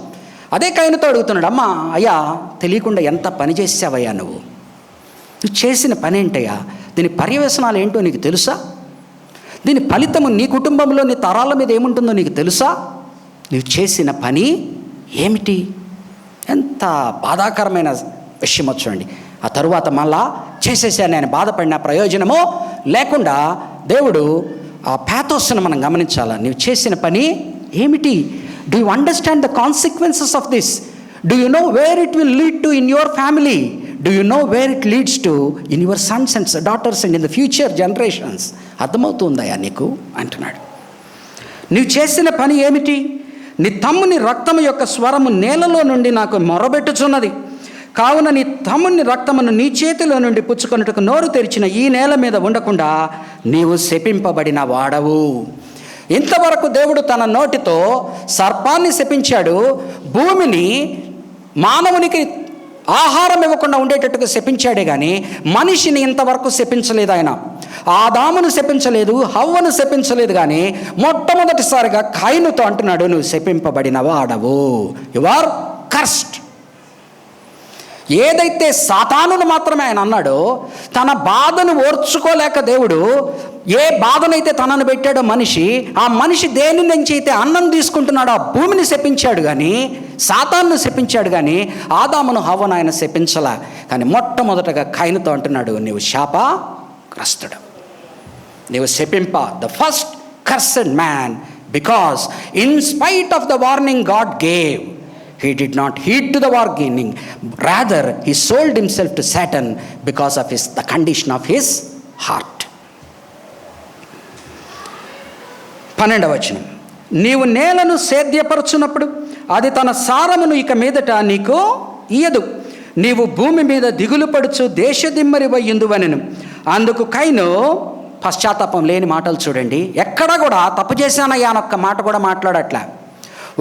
అదే కయీనుతో అడుగుతున్నాడు, అమ్మా అయ్యా తెలియకుండా ఎంత పని చేసావయ్యా నువ్వు చేసిన పని ఏంటయ్యా? దీని పర్యవసనాలు ఏంటో నీకు తెలుసా? దీని ఫలితము నీ కుటుంబంలో నీ తరాల మీద ఏముంటుందో నీకు తెలుసా? నువ్వు చేసిన పని ఏమిటి? ఎంత బాధాకరమైన విషయం చూడండి. ఆ తరువాత మళ్ళా చేసేసాను ఆయన బాధపడిన ప్రయోజనమో లేకుండా దేవుడు ఆ ప్యాథోస్ను మనం గమనించాలా. నువ్వు చేసిన పని ఏమిటి? Do you understand the consequences of this? Do you know where it will lead to in your family? Do you know where it leads to in your sons and daughters and in the future generations? అర్థమవుతుందయా నీకు అంటున్నాడు. నువ్వు చేసిన పని ఏమిటి? నీ తమ్ముని రక్తము యొక్క స్వరము నేలలో నుండి నాకు మొరబెట్టుచున్నది. కావున నీ తమ్ముని రక్తమును నీ చేతిలో నుండి పుచ్చుకొనుటకు నోరు తెరిచిన ఈ నేల మీద ఉండకుండా నీవు శపింపబడిన వాడవు. ఇంతవరకు దేవుడు తన నోటితో సర్పాన్ని శపించాడు, భూమిని మానవునికి ఆహారం ఇవ్వకుండా ఉండేటట్టుగా శపించాడే కానీ మనిషిని ఇంతవరకు శపించలేదు. ఆయన ఆదామును శపించలేదు, హవ్వను శపించలేదు. కానీ మొట్టమొదటిసారిగా కయీనుతో అంటున్నాడు, నువ్వు శపింపబడిన వాడవు, యు ఆర్ కర్స్డ్. ఏదైతే సాతానును మాత్రమే ఆయన అన్నాడో, తన బాధను ఓర్చుకోలేక దేవుడు ఏ బాధనైతే తనను పెట్టాడో మనిషి, ఆ మనిషి దేని నుంచి అయితే అన్నం తీసుకుంటున్నాడో ఆ భూమిని శపించాడు కానీ సాతానును శపించాడు కానీ ఆదామును హవ్వను ఆయన శపించలా. కానీ మొట్టమొదటగా కయీనుతో అంటున్నాడు, నీవు శాపగ్రస్తుడు. నీవు శపింప the first cursed man, because in spite of the warning God gave, he did not heed to the warning, rather he sold himself to Satan because of the condition of his heart. 12వ వచనం, నీవు నేలను సేద్యపరచునప్పుడు అది తన సారమును ఇక మీదట నీకు ఇయ్యదు, నీవు భూమి మీద దిగులు పడుచు దేశదిమ్మరివయ్యుందువనెను. అందుకు కయీను, పశ్చాత్తాపం లేని మాటలు చూడండి, ఎక్కడ కూడా తప్పు చేశానయ్యా అని ఒక్క మాట కూడా మాట్లాడట్లా.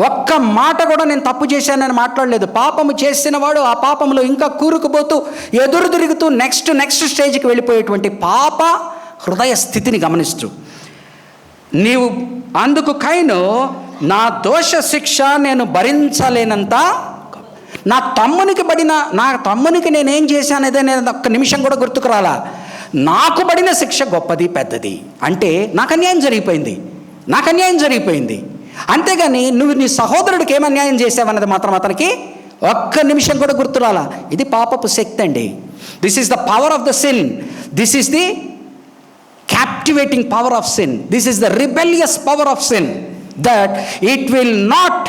ఒక్క మాట కూడా నేను తప్పు చేశానని మాట్లాడలేదు. పాపము చేసినవాడు ఆ పాపంలో ఇంకా కూరుకుపోతూ ఎదురు తిరుగుతూ నెక్స్ట్ స్టేజ్కి వెళ్ళిపోయేటువంటి పాప హృదయ స్థితిని గమనిస్తూ, నీవు అందుకు కయీను, నా దోష శిక్ష నేను భరించలేనంత, నా తమ్మునికి నేనేం చేశానదే నేను ఒక్క నిమిషం కూడా గుర్తుకు రాలా. నాకు పడిన శిక్ష గొప్పది, పెద్దది. అంటే నాకు అన్యాయం జరిగిపోయింది. అంతేగాని నువ్వు నీ సహోదరుడికి ఏం అన్యాయం చేసావన్నది మాత్రం అతనికి ఒక్క నిమిషం కూడా గుర్తురాలా. ఇది పాపపు శక్తి అండి. This is the power of the sin. This is the captivating power of sin. This is the rebellious power of sin, that it will not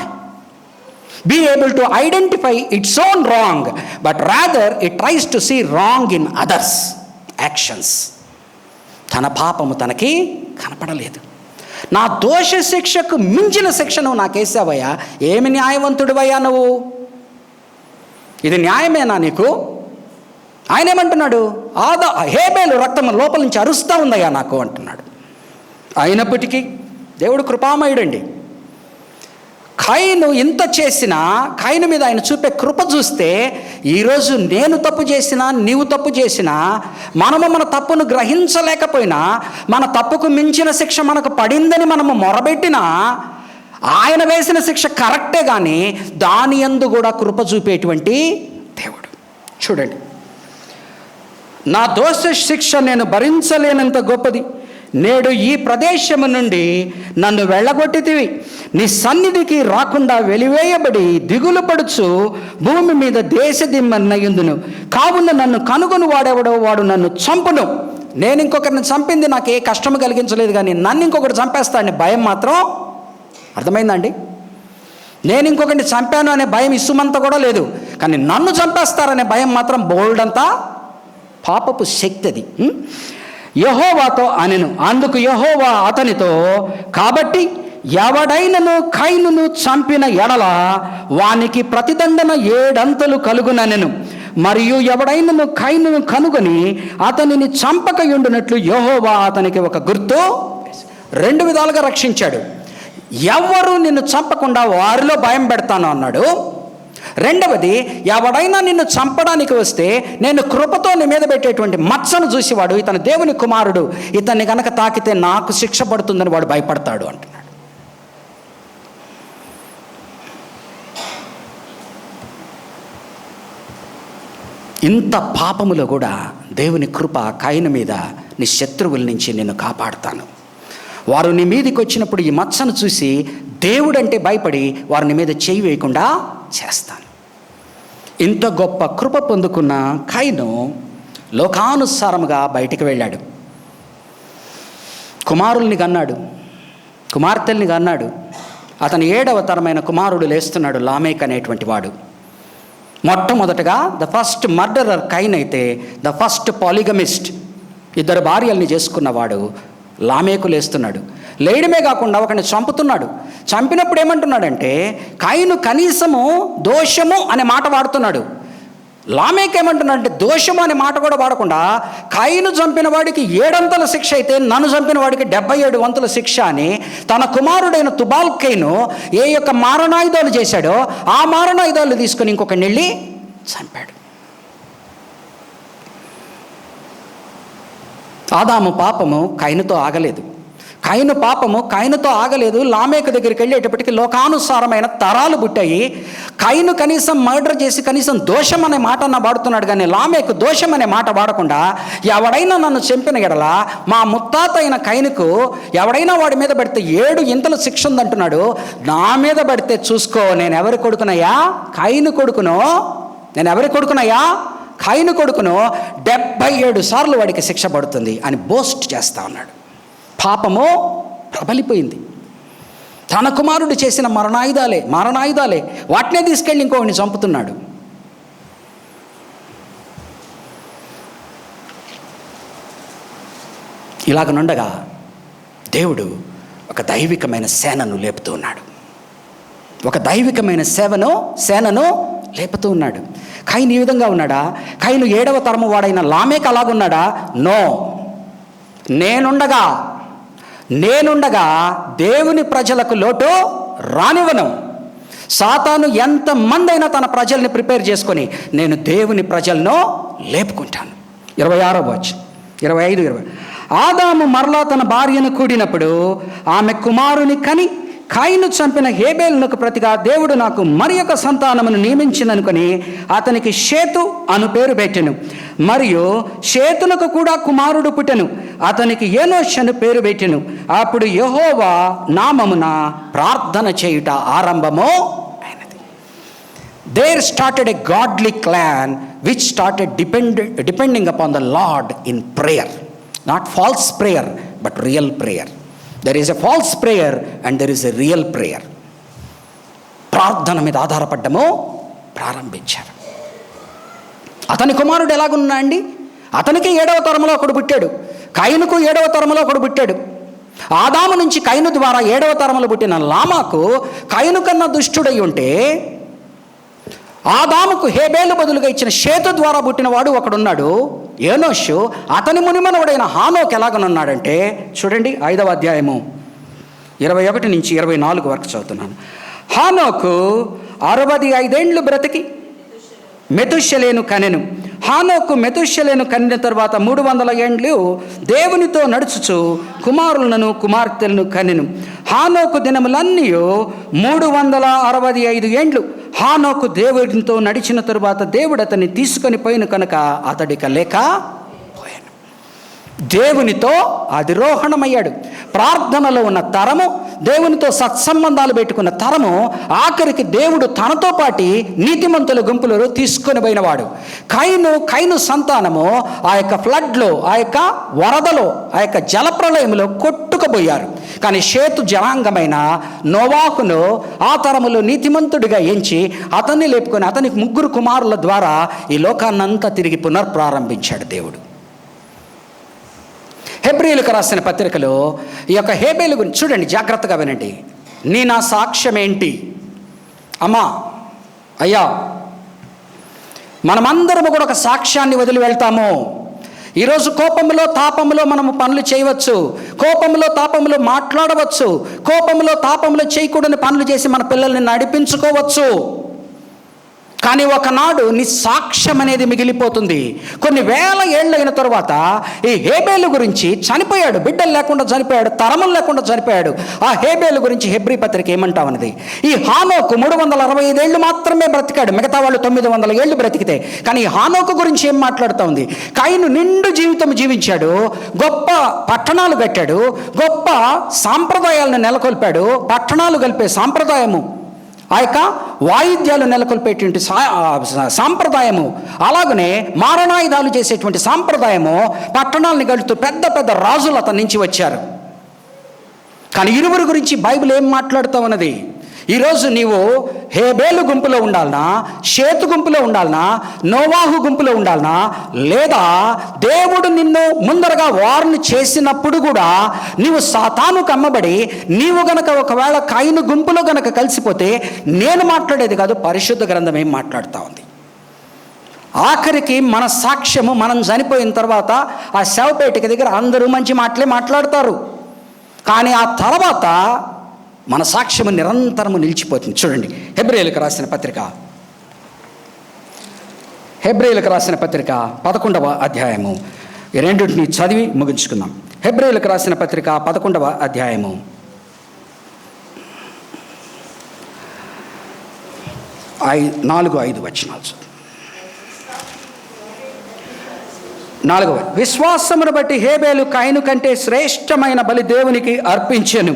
be able to identify its own wrong, but rather it tries to see wrong in others' actions. తన పాపము తనకి కనపడలేదు. నా దోష శిక్షకు మించిన శిక్ష నువ్వు నాకేసావయ్యా, ఏమి న్యాయవంతుడివయ్యా నువ్వు? ఇది న్యాయమేనా నీకు? ఆయన ఏమంటున్నాడు? హేబేలు రక్తం లోపల నుంచి అరుస్తూ ఉందయ్యా నాకు అంటున్నాడు. అయినప్పటికీ దేవుడు కృపామయుడండి. కయీను ఇంత చేసినా, కయీను మీద ఆయన చూపే కృప చూస్తే, ఈరోజు నేను తప్పు చేసినా, నీవు తప్పు చేసినా, మనము మన తప్పును గ్రహించలేకపోయినా, మన తప్పుకు మించిన శిక్ష మనకు పడిందని మనము మొరబెట్టినా, ఆయన వేసిన శిక్ష కరెక్టే కానీ దాని యందు కూడా కృప చూపేటువంటి దేవుడు. చూడండి, నా దోష శిక్ష నేను భరించలేనంత గొప్పది, నేడు ఈ ప్రదేశము నుండి నన్ను వెళ్ళగొట్టితివి, నీ సన్నిధికి రాకుండా వెలివేయబడి దిగులు పడుచు భూమి మీద దేశదిమ్మన్నయుందును, కావున నన్ను కనుగొని వాడెవడో వాడు నన్ను చంపును. నేను ఇంకొకరిని చంపింది నాకు ఏ కష్టము కలిగించలేదు, కానీ నన్ను ఇంకొకటి చంపేస్తాడని భయం మాత్రం, అర్థమైందండి? నేను ఇంకొకరిని చంపాను అనే భయం ఇసుమంతా కూడా లేదు, కానీ నన్ను చంపేస్తారనే భయం మాత్రం బోల్డ్ అంతా పాపపు శక్తి అది. యెహోవాతో అనెను. అందుకు యెహోవా అతనితో, కాబట్టి ఎవడైనను కయీనును చంపిన ఎడల వానికి ప్రతిదండన 7 అంతలు కలుగుననెను. మరియు ఎవడైనను కయీనును కనుగొని అతనిని చంపకయుండునట్లు యెహోవా అతనికి ఒక గుర్తు 2 విధాలుగా రక్షించాడు. ఎవరు నిన్ను చంపకుండా వారిలో భయం పెడతాను అన్నాడు. రెండవది, ఎవడైనా నిన్ను చంపడానికి వస్తే నేను కృపతో నీ మీద పెట్టేటువంటి మచ్చను చూసేవాడు, ఇతను దేవుని కుమారుడు, ఇతన్ని కనుక తాకితే నాకు శిక్ష పడుతుందని వాడు భయపడతాడు అంటున్నాడు. ఇంత పాపములో కూడా దేవుని కృప, కయీను మీద, నీ శత్రువుల నుంచి నిన్ను కాపాడుతాను, వారు నీ మీదకి వచ్చినప్పుడు ఈ మచ్చను చూసి దేవుడంటే భయపడి వారు నీ మీద చేయి వేయకుండా చేస్తాను. ఇంత గొప్ప కృప పొందుకున్న కయీను లోకానుసారముగా బయటికి వెళ్ళాడు. కుమారుల్ని కన్నాడు, కుమార్తెల్ని కన్నాడు. అతని 7వ తరమైన కుమారుడు లేస్తున్నాడు, లామేక్ అనేటువంటి వాడు. మొట్టమొదటగా ద ఫస్ట్ మర్డరర్ కయీను అయితే, ద ఫస్ట్ పాలిగమిస్ట్, 2 భార్యల్ని చేసుకున్నవాడు లామేకు లేస్తున్నాడు. లేయడమే కాకుండా ఒకరిని చంపుతున్నాడు. చంపినప్పుడు ఏమంటున్నాడంటే, కయీను కనీసము దోషము అనే మాట వాడుతున్నాడు. లామేకు ఏమంటున్నాడంటే దోషము అనే మాట కూడా వాడకుండా, కయీను చంపిన వాడికి 7 అంతల శిక్ష అయితే నన్ను చంపిన వాడికి 77 వంతుల శిక్ష అని తన కుమారుడైన తుబాల్కైను ఏ యొక్క మారణాయుధాలు చేశాడో ఆ మారణాయుధాలు తీసుకుని ఇంకొకరిని వెళ్ళి చంపాడు. ఆదాము పాపము కయీనుతో ఆగలేదు. కయీను పాపము కయీనుతో ఆగలేదు. లామేకు దగ్గరికి వెళ్ళేటప్పటికి లోకానుసారమైన తరాలు పుట్టాయి. కయీను కనీసం మర్డర్ చేసి కనీసం దోషం అనే మాట అన్న వాడుతున్నాడు, కానీ లామేకు దోషం అనే మాట వాడకుండా, ఎవడైనా నన్ను చంపిన ఎడల మా ముత్తాత అయిన కయీనుకు ఎవడైనా వాడి మీద పడితే 7 ఇంతల శిక్ష ఉందంటున్నాడు. నా మీద పడితే చూసుకో, నేను ఎవరి కొడుకునయ్యా? కయీను కొడుకును. నేను ఎవరి కొడుకునయ్యా? కయీను కొడుకును. 77 సార్లు వాడికి శిక్ష పడుతుంది అని బోస్ట్ చేస్తా ఉన్నాడు. పాపము ప్రబలిపోయింది. తన కుమారుడు చేసిన మారణాయుధాలే వాటినే తీసుకెళ్ళి ఇంకొకరిని చంపుతున్నాడు. ఇలాగనుండగా దేవుడు ఒక దైవికమైన సేనను లేపుతూ ఉన్నాడు. ఒక దైవికమైన సేనను లేపుతూ ఉన్నాడు. కయీను ఈ విధంగా ఉన్నాడా? కయీను 7వ తరము వాడైన లామేకు అలాగున్నాడా? నో. నేనుండగా దేవుని ప్రజలకు లోటు రానివ్వను. సాతాను ఎంతమంది అయినా తన ప్రజల్ని ప్రిపేర్ చేసుకొని నేను దేవుని ప్రజలను లేపుకుంటాను. 26వ వచనం, 25, 20. ఆదాము మరలా తన భార్యను కూడినప్పుడు ఆమె కుమారుని కని కయీను చంపిన హేబేలునకు ప్రతిగా దేవుడు నాకు మరి ఒక సంతానమును నియమించిననుకొని అతనికి షేతు అను పేరు పెట్టెను. మరియు షేతునకు కూడా కుమారుడు పుట్టెను. అతనికి ఏనోష్ అను పేరు పెట్టెను. అప్పుడు యెహోవా నామమున ప్రార్థన చేయుట ఆరంభము అయినది. There started a godly clan which started depending upon the Lord in prayer. Not false prayer, but real prayer. There is a false prayer and there is a real prayer. ప్రార్థన మీద ఆధారపడ్డము ప్రారంభించారు. అతని కుమారుడు ఎలాగున్నా అండి? అతనికి 7వ తరములో ఒకడు పుట్టాడు. కయీనుకు 7వ తరములో ఒకడు పుట్టాడు. ఆదాము నుంచి కయీను ద్వారా 7వ తరములో పుట్టిన లామాకు కయీను కన్నా దుష్టుడై ఉంటే ఆదాముకు హేబేలు బదులుగా ఇచ్చిన షేతు ద్వారా పుట్టినవాడు ఒకడున్నాడు, ఏనోషు. అతని మునిమనవుడైన హానోకు ఎలాగనున్నాడంటే చూడండి, 5వ అధ్యాయము 21 నుంచి 24 వరకు చదువుతున్నాను. హానోకు 65 ఏండ్లు బ్రతికి మెతుషెలేను కనెను. హానోకు మెతుషెలేను కనిన తర్వాత 300 ఏండ్లు దేవునితో నడుచుచు కుమారులను కుమార్తెలను కనెను. హానోకు దినములన్నీ 365 ఏండ్లు. హానోకు దేవునితో నడిచిన తరువాత దేవుడు అతన్ని తీసుకొని పోయిన కనుక అతడిక లేక పోయాను. దేవునితో అధిరోహణమయ్యాడు. ప్రార్థనలో ఉన్న తరము, దేవునితో సత్సంబంధాలు పెట్టుకున్న తరము ఆఖరికి దేవుడు తనతో పాటి నీతిమంతుల గుంపులలో తీసుకొని పోయినవాడు. కయీను సంతానము ఆ యొక్క ఫ్లడ్లో, ఆ యొక్క వరదలో, ఆ యొక్క జలప్రలయంలో కొట్టుకుపోయారు. కానీ షేతు జనాంగమైన నోవాహును ఆ తరములో నీతిమంతుడిగా ఎంచి అతన్ని లేపుకొని అతనికి 3 కుమారుల ద్వారా ఈ లోకాన్నంతా తిరిగి పునర్ప్రారంభించాడు దేవుడు. హెబ్రీయులకు రాసిన పత్రికలో ఈ యొక్క హేబేలు గురించి చూడండి, జాగ్రత్తగా వినండి. నా సాక్ష్యం ఏంటి? అమ్మా, అయ్యా, మనమందరము కూడా ఒక సాక్ష్యాన్ని వదిలి వెళ్తాము. ఈరోజు కోపంలో తాపంలో మనము పనులు చేయవచ్చు, కోపంలో తాపంలో మాట్లాడవచ్చు, కోపంలో తాపంలో చేయకూడని పనులు చేసి మన పిల్లల్ని నడిపించుకోవచ్చు. కానీ ఒకనాడు నీ సాక్ష్యం అనేది మిగిలిపోతుంది. కొన్ని వేల ఏళ్ళు అయిన తర్వాత ఈ హేబేలు గురించి చనిపోయాడు, బిడ్డలు లేకుండా చనిపోయాడు, తరములు లేకుండా చనిపోయాడు. ఆ హేబేలు గురించి హెబ్రీ పత్రిక ఏమంటామన్నది, ఈ హానోకు 365 ఏళ్ళు మాత్రమే బ్రతికాడు, మిగతా వాళ్ళు 900 ఏళ్ళు బ్రతికితే. కానీ ఈ హానోకు గురించి ఏం మాట్లాడుతూ ఉంది? కయీను నిండు జీవితం జీవించాడు, గొప్ప పట్టణాలు కట్టాడు, గొప్ప సాంప్రదాయాలను నెలకొల్పాడు. పట్టణాలు కలిపే సాంప్రదాయము, ఆ యొక్క వాయిద్యాలు నెలకొల్పేటువంటి సాంప్రదాయము, అలాగనే మారణాయుధాలు చేసేటువంటి సాంప్రదాయము, పట్టణాలను గడుతూ పెద్ద పెద్ద రాజులు అతని నుంచి వచ్చారు. కానీ ఇరువురు గురించి బైబిల్ ఏం మాట్లాడుతూ ఉన్నది? ఈరోజు నీవు హేబేలు గుంపులో ఉండాలనా, షేతు గుంపులో ఉండాలనా, నోవాహు గుంపులో ఉండాలనా, లేదా దేవుడు నిన్ను ముందరగా వార్న్ చేసినప్పుడు కూడా నీవు సాతానుకు అమ్మబడి నీవు గనక ఒకవేళ కయీను గుంపులో గనక కలిసిపోతే, నేను మాట్లాడేది కాదు, పరిశుద్ధ గ్రంథం ఏం మాట్లాడుతూ ఉంది? ఆఖరికి మన సాక్ష్యము, మనం చనిపోయిన తర్వాత ఆ శవపేటిక దగ్గర అందరూ మంచి మాటలే మాట్లాడతారు, కానీ ఆ తర్వాత మన సాక్ష్యము నిరంతరము నిలిచిపోతుంది. చూడండి, హెబ్రీయులకు రాసిన పత్రిక 11వ అధ్యాయము, ఈ రెండింటిని చదివి ముగించుకుందాం. హెబ్రీయులకు రాసిన పత్రిక 11వ అధ్యాయము 4-5 వచనాలు. 4వ, విశ్వాసమును బట్టి హేబేలు కయీను కంటే శ్రేష్టమైన బలి దేవునికి అర్పించెను.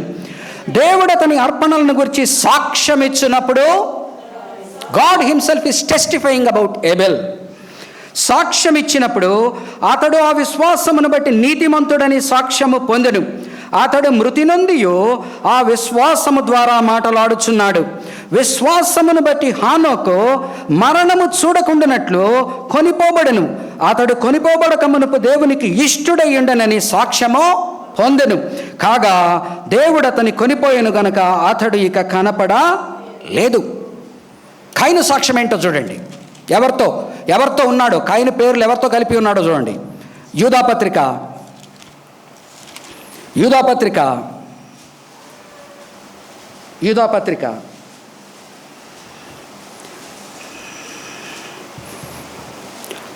దేవుడు అతని అర్పణలను గురించి సాక్ష్యం ఇచ్చినప్పుడు, God himself is testifying about Abel. సాక్ష్యం ఇచ్చినప్పుడు అతడు ఆ విశ్వాసమును బట్టి నీతిమంతుడని సాక్ష్యము పొందెను. అతడు మృతి నొందియు ఆ విశ్వాసము ద్వారా మాటలాడుచున్నాడు. విశ్వాసమును బట్టి హానోకు మరణము చూడకుండానట్లు కొనిపోబడెను. అతడు కొనిపోబడక మునుపు దేవునికి ఇష్టుడై ఉండనని సాక్ష్యము పొందెను. కాగా దేవుడు అతని కొనిపోయెను గనుక అతడు ఇక కనపడా లేదు. కయీను సాక్ష్యం ఏంటో చూడండి. ఎవరితో ఉన్నాడో, కయీను పేర్లు ఎవరితో కలిపి ఉన్నాడో చూడండి. యూదాపత్రిక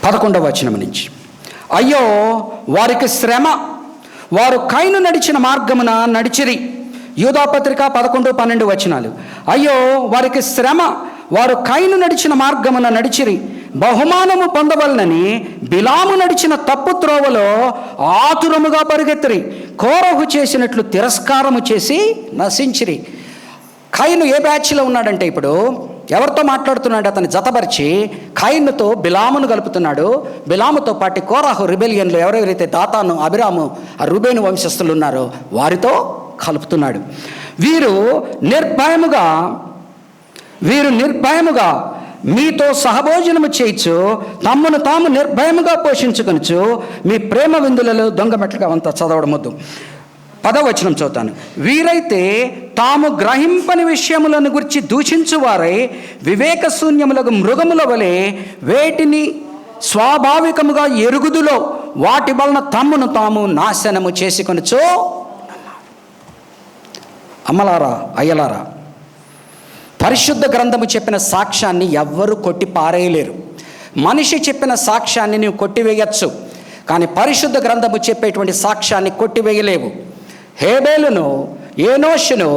11వ వచనం నుంచి, అయ్యో వారికి శ్రమ, వారు కయీను నడిచిన మార్గమున నడిచిరి. యూదాపత్రిక 11-12 వచనాలు. అయ్యో వారికి శ్రమ, వారు కయీను నడిచిన మార్గమున నడిచిరి. బహుమానము పొందవలనని బిలాము నడిచిన తప్పు త్రోవలో ఆతురముగా పరిగెత్తిరి. కోరహు చేసినట్లు తిరస్కారము చేసి నశించిరి. కయీను ఏ బ్యాచ్లో ఉన్నాడంటే, ఇప్పుడు ఎవరితో మాట్లాడుతున్నాడు? అతని జతపరిచి కయీనుతో బిలామును కలుపుతున్నాడు. బిలాముతో పాటు కోరహు రిబెలియన్లో ఎవరెవరైతే దాతాను, అబిరాము, ఆ రూబేను వంశస్థులు ఉన్నారో వారితో కలుపుతున్నాడు. వీరు నిర్భయముగా మీతో సహభోజనము చేయొచ్చు, తమ్మును తాము నిర్భయముగా పోషించుకొనచ్చు, మీ ప్రేమ విందులలో దొంగమెట్లుగా అంతా చదవడం వద్దు. 10వ వచనం చదువుతాను. వీరైతే తాము గ్రహింపని విషయములను గురించి దూషించువారై వివేక శూన్యములకు మృగముల వలె వేటిని స్వాభావికముగా ఎరుగుదులో వాటి వలన తమ్మును తాము నాశనము చేసుకొనచ్చు. అమ్మలారా, అయ్యలారా, పరిశుద్ధ గ్రంథము చెప్పిన సాక్ష్యాన్ని ఎవ్వరూ కొట్టి పారేయలేరు. మనిషి చెప్పిన సాక్ష్యాన్ని నీవు కొట్టివేయచ్చు, కానీ పరిశుద్ధ గ్రంథము చెప్పేటువంటి సాక్ష్యాన్ని కొట్టివేయలేవు. హేబేలును, ఏనోషును,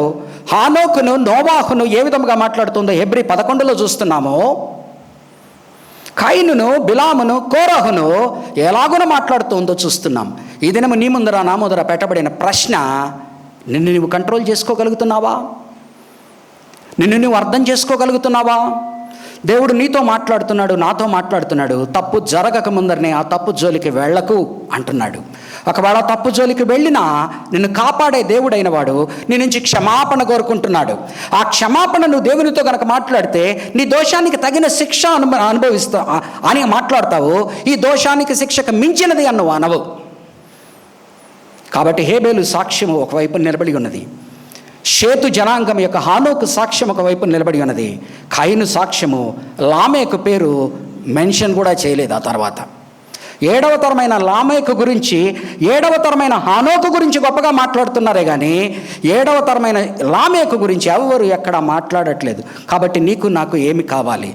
హానోకును, నోవాహును ఏ విధంగా మాట్లాడుతుందో హెబ్రీ 11లో చూస్తున్నాము. కయీనును, బిలామును, కోరహును ఎలాగునో మాట్లాడుతుందో చూస్తున్నాం. ఈ దినము నీ ముందర నా ముందర పెట్టబడిన ప్రశ్న, నిన్ను నువ్వు కంట్రోల్ చేసుకోగలుగుతున్నావా? నిన్ను నువ్వు అర్థం చేసుకోగలుగుతున్నావా? దేవుడు నీతో మాట్లాడుతున్నాడు, నాతో మాట్లాడుతున్నాడు. తప్పు జరగక ముందరనే ఆ తప్పు జోలికి వెళ్ళకు అంటున్నాడు. ఒకవేళ తప్పు జోలికి వెళ్ళినా నిన్ను కాపాడే దేవుడైన వాడు నీ నుంచి క్షమాపణ కోరుకుంటున్నాడు. ఆ క్షమాపణ నువ్వు దేవునితో కనుక మాట్లాడితే నీ దోషానికి తగిన శిక్ష అనుభవిస్తా అని మాట్లాడతావు. ఈ దోషానికి శిక్షకు మించినది అన్నవు అనవు. కాబట్టి హేబేలు సాక్ష్యము ఒకవైపు నిలబడి ఉన్నది. షేతు జనాంగం యొక్క హానోకు సాక్ష్యం ఒకవైపు నిలబడి ఉన్నది. కయీను సాక్ష్యము, లామేకు పేరు మెన్షన్ కూడా చేయలేదు. ఆ తర్వాత 7వ తరమైన లామేకు గురించి, 7వ తరమైన హానోకు గురించి గొప్పగా మాట్లాడుతున్నారే కానీ 7వ తరమైన లామేకు గురించి ఎవరు ఎక్కడ మాట్లాడట్లేదు. కాబట్టి నీకు నాకు ఏమి కావాలి?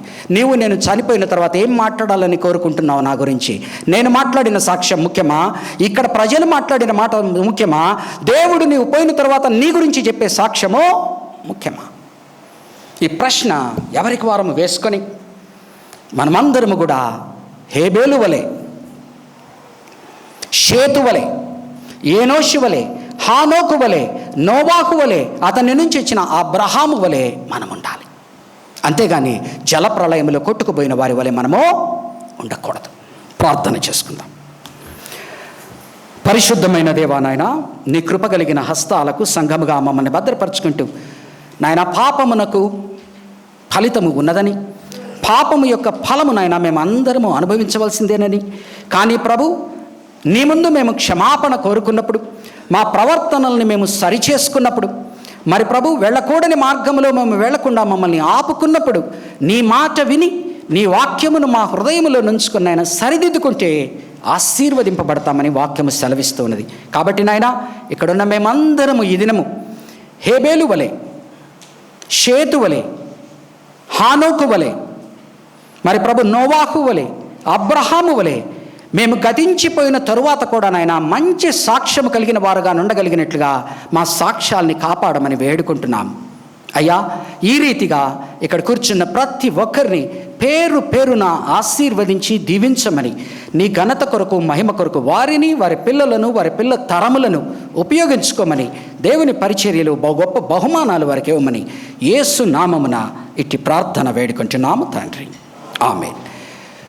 నేను చనిపోయిన తర్వాత ఏం మాట్లాడాలని కోరుకుంటున్నావు నా గురించి? నేను మాట్లాడిన సాక్ష్యం ముఖ్యమా? ఇక్కడ ప్రజలు మాట్లాడిన మాట ముఖ్యమా? దేవుడు నీవు పోయిన తర్వాత నీ గురించి చెప్పే సాక్ష్యము ముఖ్యమా? ఈ ప్రశ్న ఎవరికి వారము వేసుకొని మనమందరము కూడా హేబేలు వలె, షేతు వలె, ఏనోషు వలె, హానోకు వలె, నోవాహు వలె, అతని నుంచి వచ్చిన అబ్రహాము వలె మనం ఉండాలి. అంతేగాని జల ప్రళయంలో కొట్టుకుపోయిన వారి వలె మనము ఉండకూడదు. ప్రార్థన చేసుకుందాం. పరిశుద్ధమైన దేవా నాయన, నీ కృప కలిగిన హస్తాలకు సంఘముగా మమ్మల్ని భద్రపరుచుకుంటూ, నాయన పాపమునకు ఫలితము ఉన్నదని, పాపము యొక్క ఫలము నాయన మేమందరము అనుభవించవలసిందేనని, కానీ ప్రభు నీ ముందు మేము క్షమాపణ కోరుకున్నప్పుడు, మా ప్రవర్తనల్ని మేము సరిచేసుకున్నప్పుడు, మరి ప్రభు వెళ్ళకూడని మార్గంలో మేము వెళ్లకుండా మమ్మల్ని ఆపుకున్నప్పుడు, నీ మాట విని నీ వాక్యమును మా హృదయములో నుంచుకుని ఆయన సరిదిద్దుకుంటే ఆశీర్వదింపబడతామని వాక్యము సెలవిస్తూ ఉన్నది. కాబట్టి నాయన ఇక్కడున్న మేమందరము ఈ దినము హేబేలు వలె, షేతు వలె, హానోకు వలె, మరి ప్రభు నోవాహు వలె, అబ్రహాము వలె మేము గతించిపోయిన తరువాత కూడా నాయన మంచి సాక్ష్యం కలిగిన వారుగా ఉండగలిగినట్లుగా మా సాక్ష్యాల్ని కాపాడమని వేడుకుంటున్నాం. అయ్యా, ఈ రీతిగా ఇక్కడ కూర్చున్న ప్రతి ఒక్కరిని పేరు పేరున ఆశీర్వదించి దీవించమని, నీ ఘనత కొరకు, మహిమ కొరకు వారిని, వారి పిల్లలను, వారి పిల్ల తరములను ఉపయోగించుకోమని, దేవుని పరిచర్యలు గొప్ప బహుమానాలు వారికి ఇవ్వమని యేసు నామమున ఇట్టి ప్రార్థన వేడుకుంటున్నాము తండ్రి. ఆమేన్.